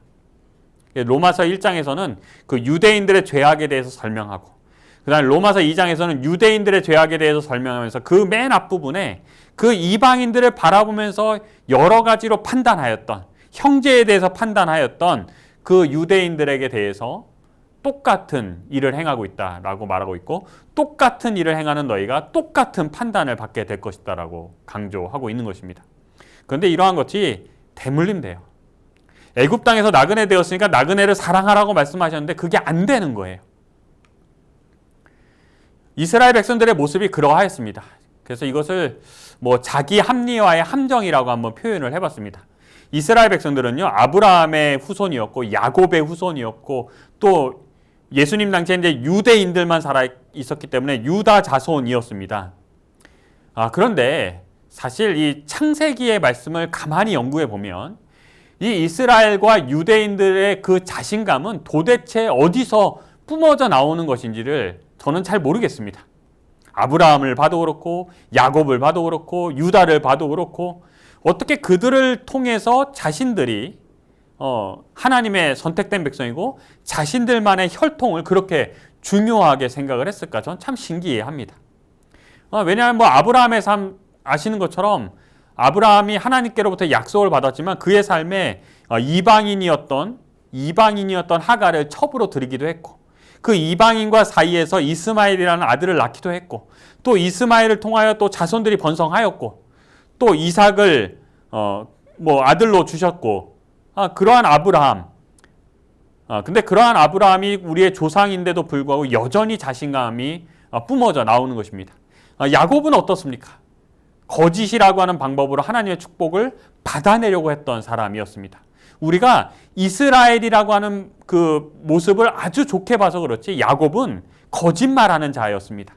로마서 1장에서는 그 유대인들의 죄악에 대해서 설명하고, 그 다음에 로마서 2장에서는 유대인들의 죄악에 대해서 설명하면서 그 맨 앞부분에 그 이방인들을 바라보면서 여러 가지로 판단하였던, 형제에 대해서 판단하였던 그 유대인들에게 대해서 똑같은 일을 행하고 있다라고 말하고 있고, 똑같은 일을 행하는 너희가 똑같은 판단을 받게 될 것이다라고 강조하고 있는 것입니다. 그런데 이러한 것이 대물림돼요. 애굽 땅에서 나그네 되었으니까 나그네를 사랑하라고 말씀하셨는데 그게 안 되는 거예요. 이스라엘 백성들의 모습이 그러하였습니다. 그래서 이것을 뭐 자기 합리화의 함정이라고 한번 표현을 해봤습니다. 이스라엘 백성들은요, 아브라함의 후손이었고 야곱의 후손이었고 또 예수님 당시에 이제 유대인들만 살아 있었기 때문에 유다 자손이었습니다. 그런데 사실 이 창세기의 말씀을 가만히 연구해 보면 이 이스라엘과 유대인들의 그 자신감은 도대체 어디서 뿜어져 나오는 것인지를 저는 잘 모르겠습니다. 아브라함을 봐도 그렇고 야곱을 봐도 그렇고 유다를 봐도 그렇고 어떻게 그들을 통해서 자신들이 하나님의 선택된 백성이고 자신들만의 혈통을 그렇게 중요하게 생각을 했을까? 전 참 신기해합니다. 왜냐하면 뭐 아브라함의 삶 아시는 것처럼 아브라함이 하나님께로부터 약속을 받았지만 그의 삶에 이방인이었던 하갈을 첩으로 들이기도 했고 그 이방인과 사이에서 이스마엘이라는 아들을 낳기도 했고 또 이스마엘을 통하여 또 자손들이 번성하였고 또 이삭을 뭐 아들로 주셨고 그러한 아브라함. 근데 그러한 아브라함이 우리의 조상인데도 불구하고 여전히 자신감이 뿜어져 나오는 것입니다. 야곱은 어떻습니까? 거짓이라고 하는 방법으로 하나님의 축복을 받아내려고 했던 사람이었습니다. 우리가 이스라엘이라고 하는 그 모습을 아주 좋게 봐서 그렇지 야곱은 거짓말하는 자였습니다.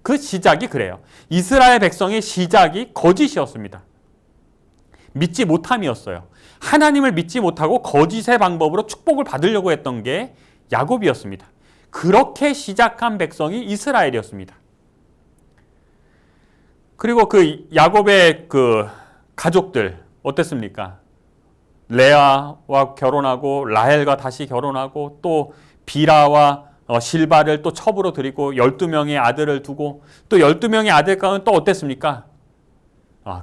그 시작이 그래요. 이스라엘 백성의 시작이 거짓이었습니다. 믿지 못함이었어요. 하나님을 믿지 못하고 거짓의 방법으로 축복을 받으려고 했던 게 야곱이었습니다. 그렇게 시작한 백성이 이스라엘이었습니다. 그리고 그 야곱의 그 가족들 어땠습니까? 레아와 결혼하고 라헬과 다시 결혼하고 또 비라와 실바를 또 첩으로 들이고 12명의 아들을 두고 또 12명의 아들 가운데 또 어땠습니까?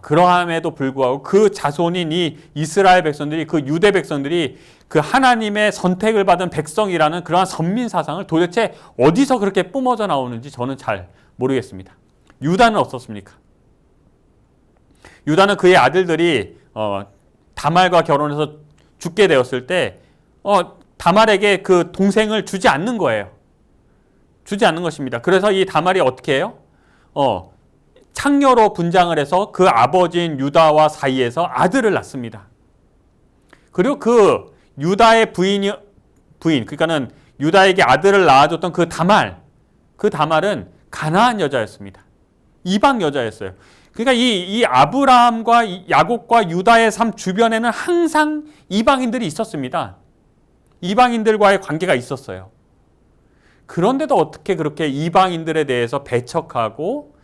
그러함에도 불구하고 그 자손인 이 이스라엘 백성들이 그 유대 백성들이 그 하나님의 선택을 받은 백성이라는 그러한 선민 사상을 도대체 어디서 그렇게 뿜어져 나오는지 저는 잘 모르겠습니다. 유다는 어떻습니까? 유다는 그의 아들들이 다말과 결혼해서 죽게 되었을 때 다말에게 그 동생을 주지 않는 거예요. 주지 않는 것입니다. 그래서 이 다말이 어떻게 해요? 창녀로 분장을 해서 그 아버지인 유다와 사이에서 아들을 낳습니다. 그리고 그 유다의 부인 그러니까는 유다에게 아들을 낳아줬던 그 다말은 가나안 여자였습니다. 이방 여자였어요. 그러니까 이 아브라함과 야곱과 유다의 삶 주변에는 항상 이방인들이 있었습니다. 이방인들과의 관계가 있었어요. 그런데도 어떻게 그렇게 이방인들에 대해서 배척하고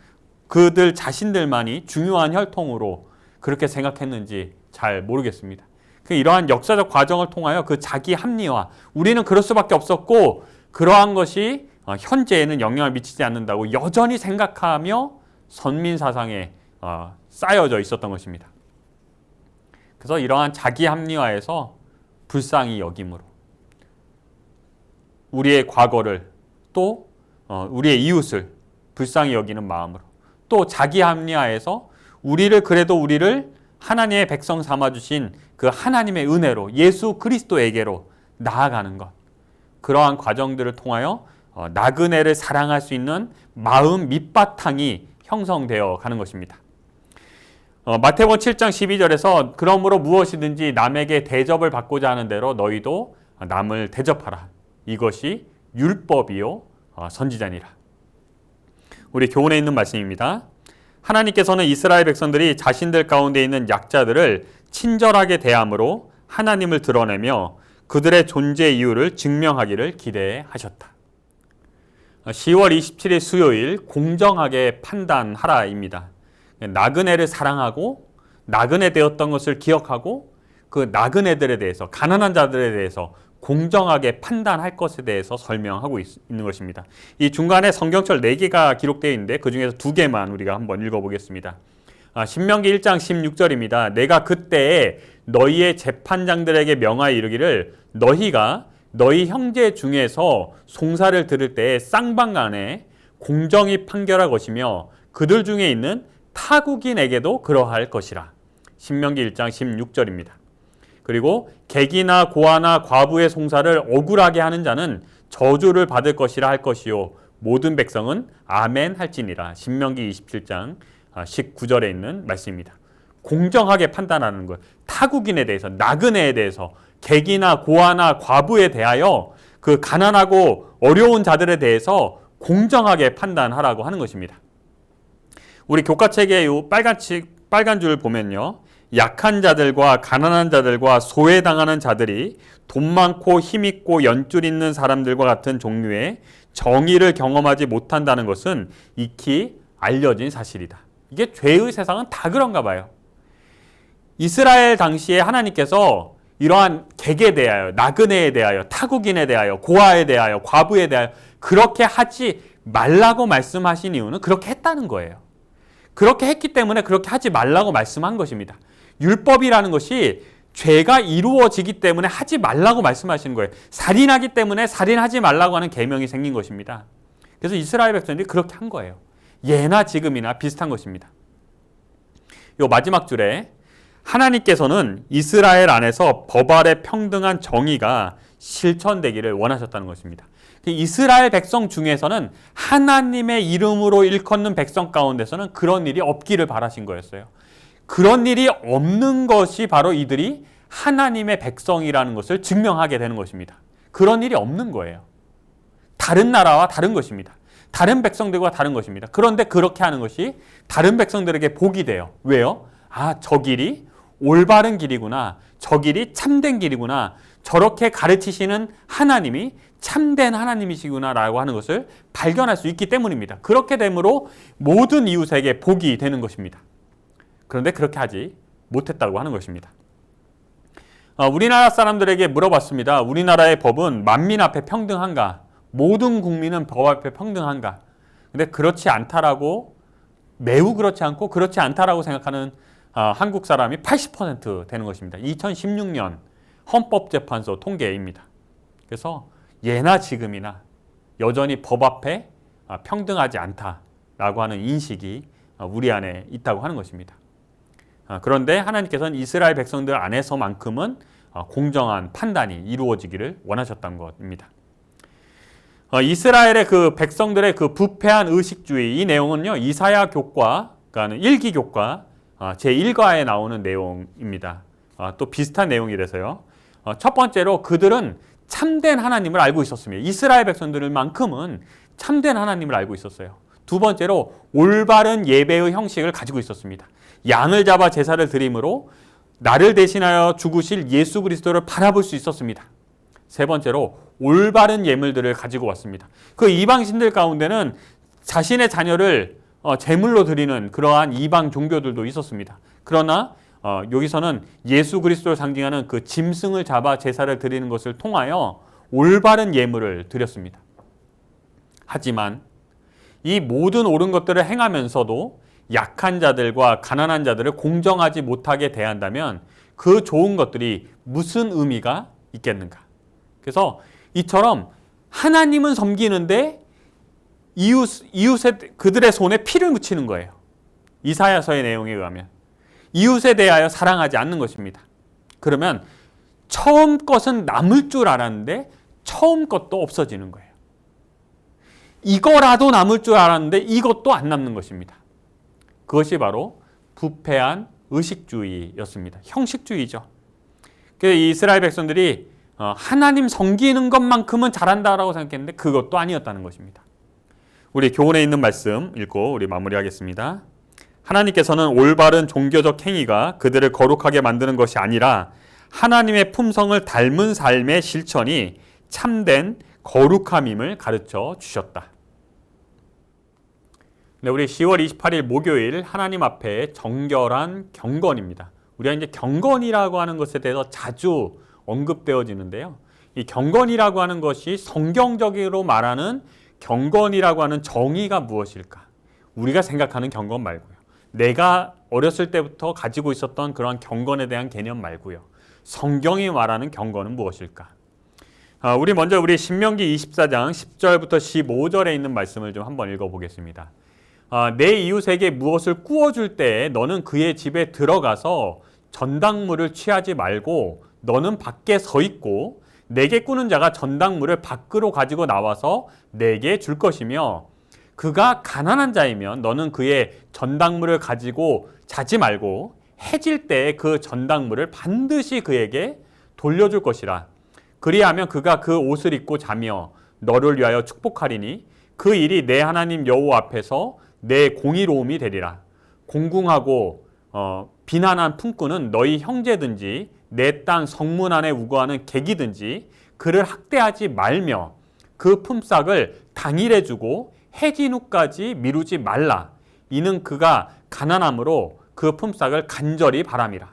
그들 자신들만이 중요한 혈통으로 그렇게 생각했는지 잘 모르겠습니다. 이러한 역사적 과정을 통하여 그 자기 합리화, 우리는 그럴 수밖에 없었고 그러한 것이 현재에는 영향을 미치지 않는다고 여전히 생각하며 선민 사상에 쌓여져 있었던 것입니다. 그래서 이러한 자기 합리화에서 불쌍히 여김으로 우리의 과거를 또 우리의 이웃을 불쌍히 여기는 마음으로 또 자기 합리화에서 우리를 하나님의 백성 삼아주신 그 하나님의 은혜로 예수 그리스도에게로 나아가는 것, 그러한 과정들을 통하여 나그네를 사랑할 수 있는 마음 밑바탕이 형성되어 가는 것입니다. 마태복음 7장 12절에서 그러므로 무엇이든지 남에게 대접을 받고자 하는 대로 너희도 남을 대접하라. 이것이 율법이요 선지자니라. 우리 교훈에 있는 말씀입니다. 하나님께서는 이스라엘 백성들이 자신들 가운데 있는 약자들을 친절하게 대함으로 하나님을 드러내며 그들의 존재 이유를 증명하기를 기대하셨다. 10월 27일 수요일 공정하게 판단하라입니다. 나그네를 사랑하고 나그네 되었던 것을 기억하고 그 나그네들에 대해서 가난한 자들에 대해서 공정하게 판단할 것에 대해서 설명하고 있는 것입니다. 이 중간에 성경철 4개가 기록되어 있는데 그 중에서 2개만 우리가 한번 읽어보겠습니다. 신명기 1장 16절입니다. 내가 그때에 너희의 재판장들에게 명하여 이르기를 너희가 너희 형제 중에서 송사를 들을 때에 쌍방간에 공정히 판결할 것이며 그들 중에 있는 타국인에게도 그러할 것이라. 신명기 1장 16절입니다. 그리고 객이나 고아나 과부의 송사를 억울하게 하는 자는 저주를 받을 것이라 할 것이요 모든 백성은 아멘 할지니라. 신명기 27장 19절에 있는 말씀입니다. 공정하게 판단하는 것. 타국인에 대해서, 나그네에 대해서, 객이나 고아나 과부에 대하여 그 가난하고 어려운 자들에 대해서 공정하게 판단하라고 하는 것입니다. 우리 교과책의 이 빨간 줄 보면요. 약한 자들과 가난한 자들과 소외당하는 자들이 돈 많고 힘 있고 연줄 있는 사람들과 같은 종류의 정의를 경험하지 못한다는 것은 익히 알려진 사실이다. 이게 죄의 세상은 다 그런가 봐요. 이스라엘 당시에 하나님께서 이러한 객에 대하여, 나그네에 대하여, 타국인에 대하여, 고아에 대하여, 과부에 대하여 그렇게 하지 말라고 말씀하신 이유는 그렇게 했다는 거예요. 그렇게 했기 때문에 그렇게 하지 말라고 말씀한 것입니다. 율법이라는 것이 죄가 이루어지기 때문에 하지 말라고 말씀하시는 거예요. 살인하기 때문에 살인하지 말라고 하는 계명이 생긴 것입니다. 그래서 이스라엘 백성들이 그렇게 한 거예요. 예나 지금이나 비슷한 것입니다. 요 마지막 줄에 하나님께서는 이스라엘 안에서 법 아래 평등한 정의가 실천되기를 원하셨다는 것입니다. 이스라엘 백성 중에서는 하나님의 이름으로 일컫는 백성 가운데서는 그런 일이 없기를 바라신 거였어요. 그런 일이 없는 것이 바로 이들이 하나님의 백성이라는 것을 증명하게 되는 것입니다. 그런 일이 없는 거예요. 다른 나라와 다른 것입니다. 다른 백성들과 다른 것입니다. 그런데 그렇게 하는 것이 다른 백성들에게 복이 돼요. 왜요? 아, 저 길이 올바른 길이구나. 저 길이 참된 길이구나. 저렇게 가르치시는 하나님이 참된 하나님이시구나 라고 하는 것을 발견할 수 있기 때문입니다. 그렇게 되므로 모든 이웃에게 복이 되는 것입니다. 그런데 그렇게 하지 못했다고 하는 것입니다. 우리나라 사람들에게 물어봤습니다. 우리나라의 법은 만민 앞에 평등한가? 모든 국민은 법 앞에 평등한가? 근데 그렇지 않다라고, 매우 그렇지 않고 그렇지 않다라고 생각하는 한국 사람이 80% 되는 것입니다. 2016년 헌법재판소 통계입니다. 그래서 예나 지금이나 여전히 법 앞에 평등하지 않다라고 하는 인식이 우리 안에 있다고 하는 것입니다. 그런데 하나님께서는 이스라엘 백성들 안에서만큼은 공정한 판단이 이루어지기를 원하셨던 것입니다. 이스라엘의 그 백성들의 그 부패한 의식주의, 이 내용은요, 이사야 교과, 그러니까 일기 교과 제1과에 나오는 내용입니다. 또 비슷한 내용이라서요. 첫 번째로 그들은 참된 하나님을 알고 있었습니다. 이스라엘 백성들만큼은 참된 하나님을 알고 있었어요. 두 번째로 올바른 예배의 형식을 가지고 있었습니다. 양을 잡아 제사를 드림으로 나를 대신하여 죽으실 예수 그리스도를 바라볼 수 있었습니다. 세 번째로 올바른 예물들을 가지고 왔습니다. 그 이방신들 가운데는 자신의 자녀를 제물로 드리는 그러한 이방 종교들도 있었습니다. 그러나 여기서는 예수 그리스도를 상징하는 그 짐승을 잡아 제사를 드리는 것을 통하여 올바른 예물을 드렸습니다. 하지만 이 모든 옳은 것들을 행하면서도 약한 자들과 가난한 자들을 공정하지 못하게 대한다면 그 좋은 것들이 무슨 의미가 있겠는가? 그래서 이처럼 하나님은 섬기는데 이웃의 그들의 손에 피를 묻히는 거예요. 이사야서의 내용에 의하면 이웃에 대하여 사랑하지 않는 것입니다. 그러면 처음 것은 남을 줄 알았는데 처음 것도 없어지는 거예요. 이거라도 남을 줄 알았는데 이것도 안 남는 것입니다. 그것이 바로 부패한 의식주의였습니다. 형식주의죠. 그래서 이스라엘 백성들이 하나님 섬기는 것만큼은 잘한다라고 생각했는데 그것도 아니었다는 것입니다. 우리 교훈에 있는 말씀 읽고 우리 마무리하겠습니다. 하나님께서는 올바른 종교적 행위가 그들을 거룩하게 만드는 것이 아니라 하나님의 품성을 닮은 삶의 실천이 참된 거룩함임을 가르쳐 주셨다. 네, 우리 10월 28일 목요일 하나님 앞에 정결한 경건입니다. 우리가 이제 경건이라고 하는 것에 대해서 자주 언급되어지는데요. 이 경건이라고 하는 것이 성경적으로 말하는 경건이라고 하는 정의가 무엇일까? 우리가 생각하는 경건 말고요. 내가 어렸을 때부터 가지고 있었던 그런 경건에 대한 개념 말고요. 성경이 말하는 경건은 무엇일까? 우리 먼저 우리 신명기 24장 10절부터 15절에 있는 말씀을 좀 한번 읽어보겠습니다. 내 이웃에게 무엇을 구워줄 때 너는 그의 집에 들어가서 전당물을 취하지 말고 너는 밖에 서 있고 내게 꾸는 자가 전당물을 밖으로 가지고 나와서 내게 줄 것이며 그가 가난한 자이면 너는 그의 전당물을 가지고 자지 말고 해질 때에 그 전당물을 반드시 그에게 돌려줄 것이라. 그리하면 그가 그 옷을 입고 자며 너를 위하여 축복하리니 그 일이 내 하나님 여호와 앞에서 내 공의로움이 되리라. 공궁하고 비난한 품꾼은 너희 형제든지 내 땅 성문 안에 우거하는 객이든지 그를 학대하지 말며 그 품삯을 당일에 주고 해진 후까지 미루지 말라. 이는 그가 가난함으로 그 품삯을 간절히 바람이라.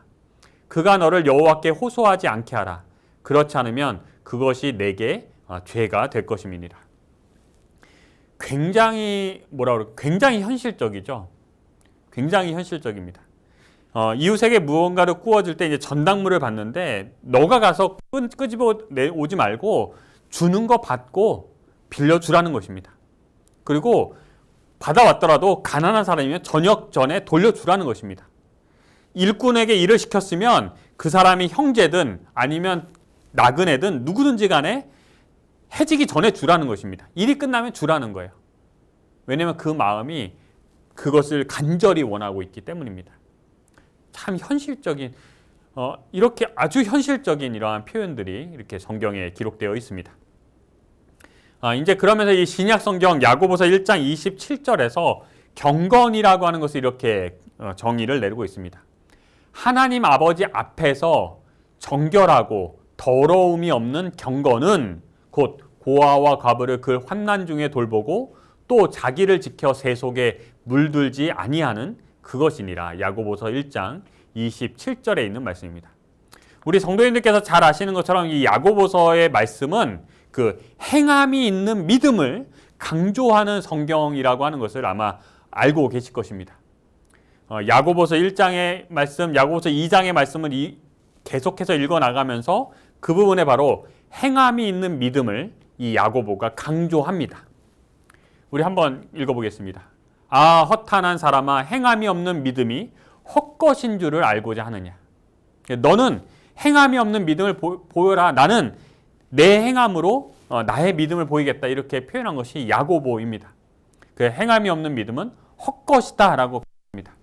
그가 너를 여호와께 호소하지 않게 하라. 그렇지 않으면 그것이 내게 죄가 될 것임이니라. 굉장히 굉장히 현실적이죠. 굉장히 현실적입니다. 이웃에게 무언가를 구워줄 때 이제 전당물을 받는데 너가 가서 끄집어 오지 말고 주는 거 받고 빌려주라는 것입니다. 그리고 받아왔더라도 가난한 사람이면 저녁 전에 돌려주라는 것입니다. 일꾼에게 일을 시켰으면 그 사람이 형제든 아니면 나그네든 누구든지 간에 해지기 전에 주라는 것입니다. 일이 끝나면 주라는 거예요. 왜냐하면 그 마음이 그것을 간절히 원하고 있기 때문입니다. 참 현실적인 이렇게 아주 현실적인 이러한 표현들이 이렇게 성경에 기록되어 있습니다. 이제 그러면서 이 신약 성경 야고보서 1장 27절에서 경건이라고 하는 것을 이렇게 정의를 내리고 있습니다. 하나님 아버지 앞에서 정결하고 더러움이 없는 경건은 곧 고아와 과부를 그 환난 중에 돌보고 또 자기를 지켜 세속에 물들지 아니하는 그것이니라. 야고보서 1장 27절에 있는 말씀입니다. 우리 성도님들께서 잘 아시는 것처럼 이 야고보서의 말씀은 그 행함이 있는 믿음을 강조하는 성경이라고 하는 것을 아마 알고 계실 것입니다. 야고보서 1장의 말씀, 야고보서 2장의 말씀을 계속해서 읽어나가면서 그 부분에 바로 행함이 있는 믿음을 이 야고보가 강조합니다. 우리 한번 읽어보겠습니다. 아, 허탄한 사람아, 행함이 없는 믿음이 헛것인 줄을 알고자 하느냐. 너는 행함이 없는 믿음을 보여라. 나는 내 행함으로 나의 믿음을 보이겠다. 이렇게 표현한 것이 야고보입니다. 그 행함이 없는 믿음은 헛것이다 라고 표현합니다.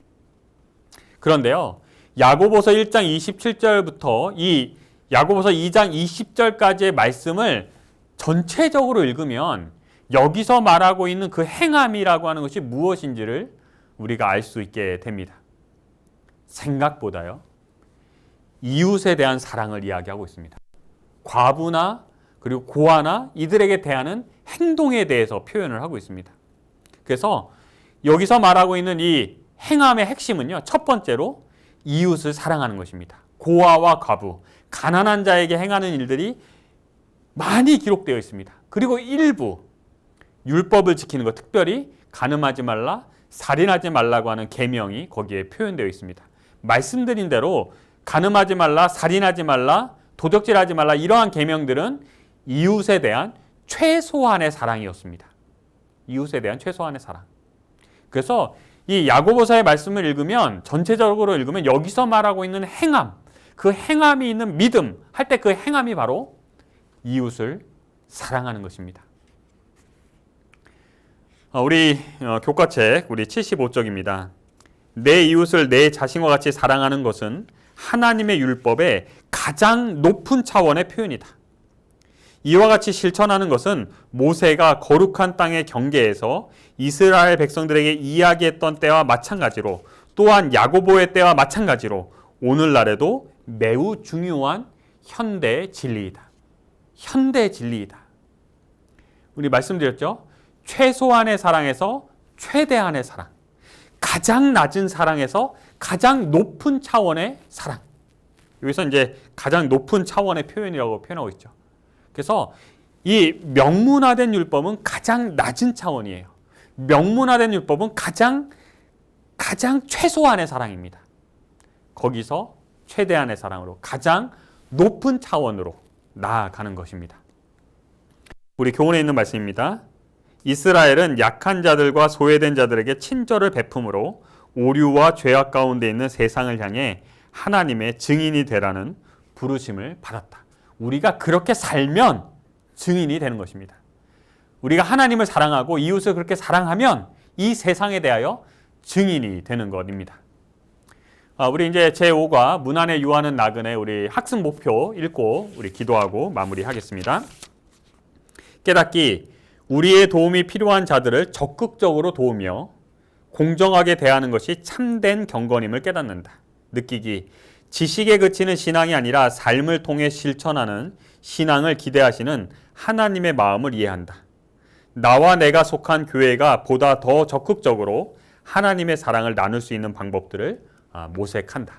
그런데요, 야고보서 1장 27절부터 이 야고보서 2장 20절까지의 말씀을 전체적으로 읽으면 여기서 말하고 있는 그 행함이라고 하는 것이 무엇인지를 우리가 알 수 있게 됩니다. 생각보다요, 이웃에 대한 사랑을 이야기하고 있습니다. 과부나 그리고 고아나 이들에게 대하는 행동에 대해서 표현을 하고 있습니다. 그래서 여기서 말하고 있는 이 행함의 핵심은요, 첫 번째로 이웃을 사랑하는 것입니다. 고아와 과부, 가난한 자에게 행하는 일들이 많이 기록되어 있습니다. 그리고 일부 율법을 지키는 것, 특별히 간음하지 말라, 살인하지 말라고 하는 계명이 거기에 표현되어 있습니다. 말씀드린 대로 간음하지 말라, 살인하지 말라, 도적질하지 말라, 이러한 계명들은 이웃에 대한 최소한의 사랑이었습니다. 이웃에 대한 최소한의 사랑. 그래서 이 야고보서의 말씀을 읽으면, 전체적으로 읽으면 여기서 말하고 있는 행함, 그 행함이 있는 믿음 할 때 그 행함이 바로 이웃을 사랑하는 것입니다. 우리 교과책 우리 75쪽입니다. 내 이웃을 내 자신과 같이 사랑하는 것은 하나님의 율법의 가장 높은 차원의 표현이다. 이와 같이 실천하는 것은 모세가 거룩한 땅의 경계에서 이스라엘 백성들에게 이야기했던 때와 마찬가지로, 또한 야고보의 때와 마찬가지로 오늘날에도 매우 중요한 현대 진리이다. 현대 진리이다. 우리 말씀드렸죠? 최소한의 사랑에서 최대한의 사랑, 가장 낮은 사랑에서 가장 높은 차원의 사랑. 여기서 이제 가장 높은 차원의 표현이라고 표현하고 있죠. 그래서 이 명문화된 율법은 가장 낮은 차원이에요. 명문화된 율법은 가장 최소한의 사랑입니다. 거기서 최대한의 사랑으로 가장 높은 차원으로 나아가는 것입니다. 우리 교훈에 있는 말씀입니다. 이스라엘은 약한 자들과 소외된 자들에게 친절을 베품으로 오류와 죄악 가운데 있는 세상을 향해 하나님의 증인이 되라는 부르심을 받았다. 우리가 그렇게 살면 증인이 되는 것입니다. 우리가 하나님을 사랑하고 이웃을 그렇게 사랑하면 이 세상에 대하여 증인이 되는 것입니다. 우리 이제 제5과 문 안에 유하는 나그네 우리 학습 목표 읽고 우리 기도하고 마무리하겠습니다. 깨닫기, 우리의 도움이 필요한 자들을 적극적으로 도우며 공정하게 대하는 것이 참된 경건임을 깨닫는다. 느끼기, 지식에 그치는 신앙이 아니라 삶을 통해 실천하는 신앙을 기대하시는 하나님의 마음을 이해한다. 나와 내가 속한 교회가 보다 더 적극적으로 하나님의 사랑을 나눌 수 있는 방법들을 모색한다.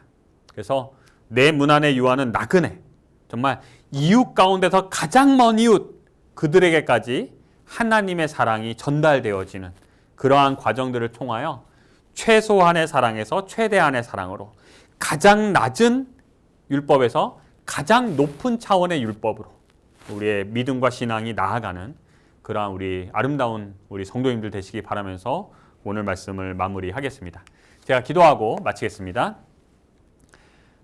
그래서 내 문 안에 유하는 나그네, 정말 이웃 가운데서 가장 먼 이웃, 그들에게까지 하나님의 사랑이 전달되어지는 그러한 과정들을 통하여 최소한의 사랑에서 최대한의 사랑으로, 가장 낮은 율법에서 가장 높은 차원의 율법으로 우리의 믿음과 신앙이 나아가는 그러한 우리 아름다운 우리 성도님들 되시기 바라면서 오늘 말씀을 마무리하겠습니다. 제가 기도하고 마치겠습니다.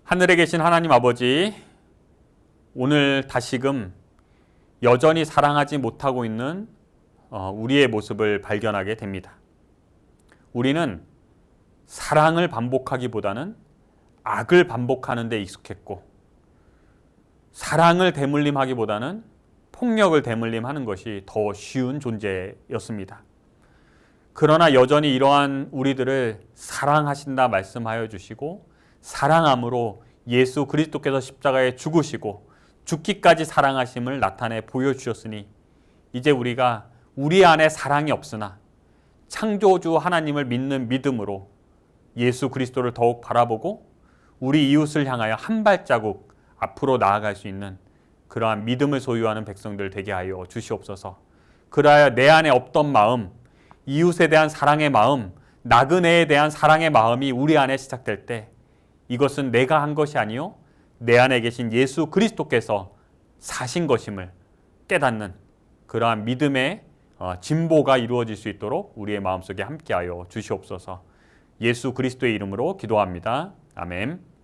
하늘에 계신 하나님 아버지, 오늘 다시금 여전히 사랑하지 못하고 있는 우리의 모습을 발견하게 됩니다. 우리는 사랑을 반복하기보다는 악을 반복하는 데 익숙했고, 사랑을 대물림하기보다는 폭력을 대물림하는 것이 더 쉬운 존재였습니다. 그러나 여전히 이러한 우리들을 사랑하신다 말씀하여 주시고, 사랑함으로 예수 그리스도께서 십자가에 죽으시고 죽기까지 사랑하심을 나타내 보여주셨으니, 이제 우리가 우리 안에 사랑이 없으나 창조주 하나님을 믿는 믿음으로 예수 그리스도를 더욱 바라보고 우리 이웃을 향하여 한 발자국 앞으로 나아갈 수 있는 그러한 믿음을 소유하는 백성들 되게 하여 주시옵소서. 그러하여 내 안에 없던 마음, 이웃에 대한 사랑의 마음, 나그네에 대한 사랑의 마음이 우리 안에 시작될 때, 이것은 내가 한 것이 아니요 내 안에 계신 예수 그리스도께서 사신 것임을 깨닫는 그러한 믿음의 진보가 이루어질 수 있도록 우리의 마음속에 함께하여 주시옵소서. 예수 그리스도의 이름으로 기도합니다. 아멘.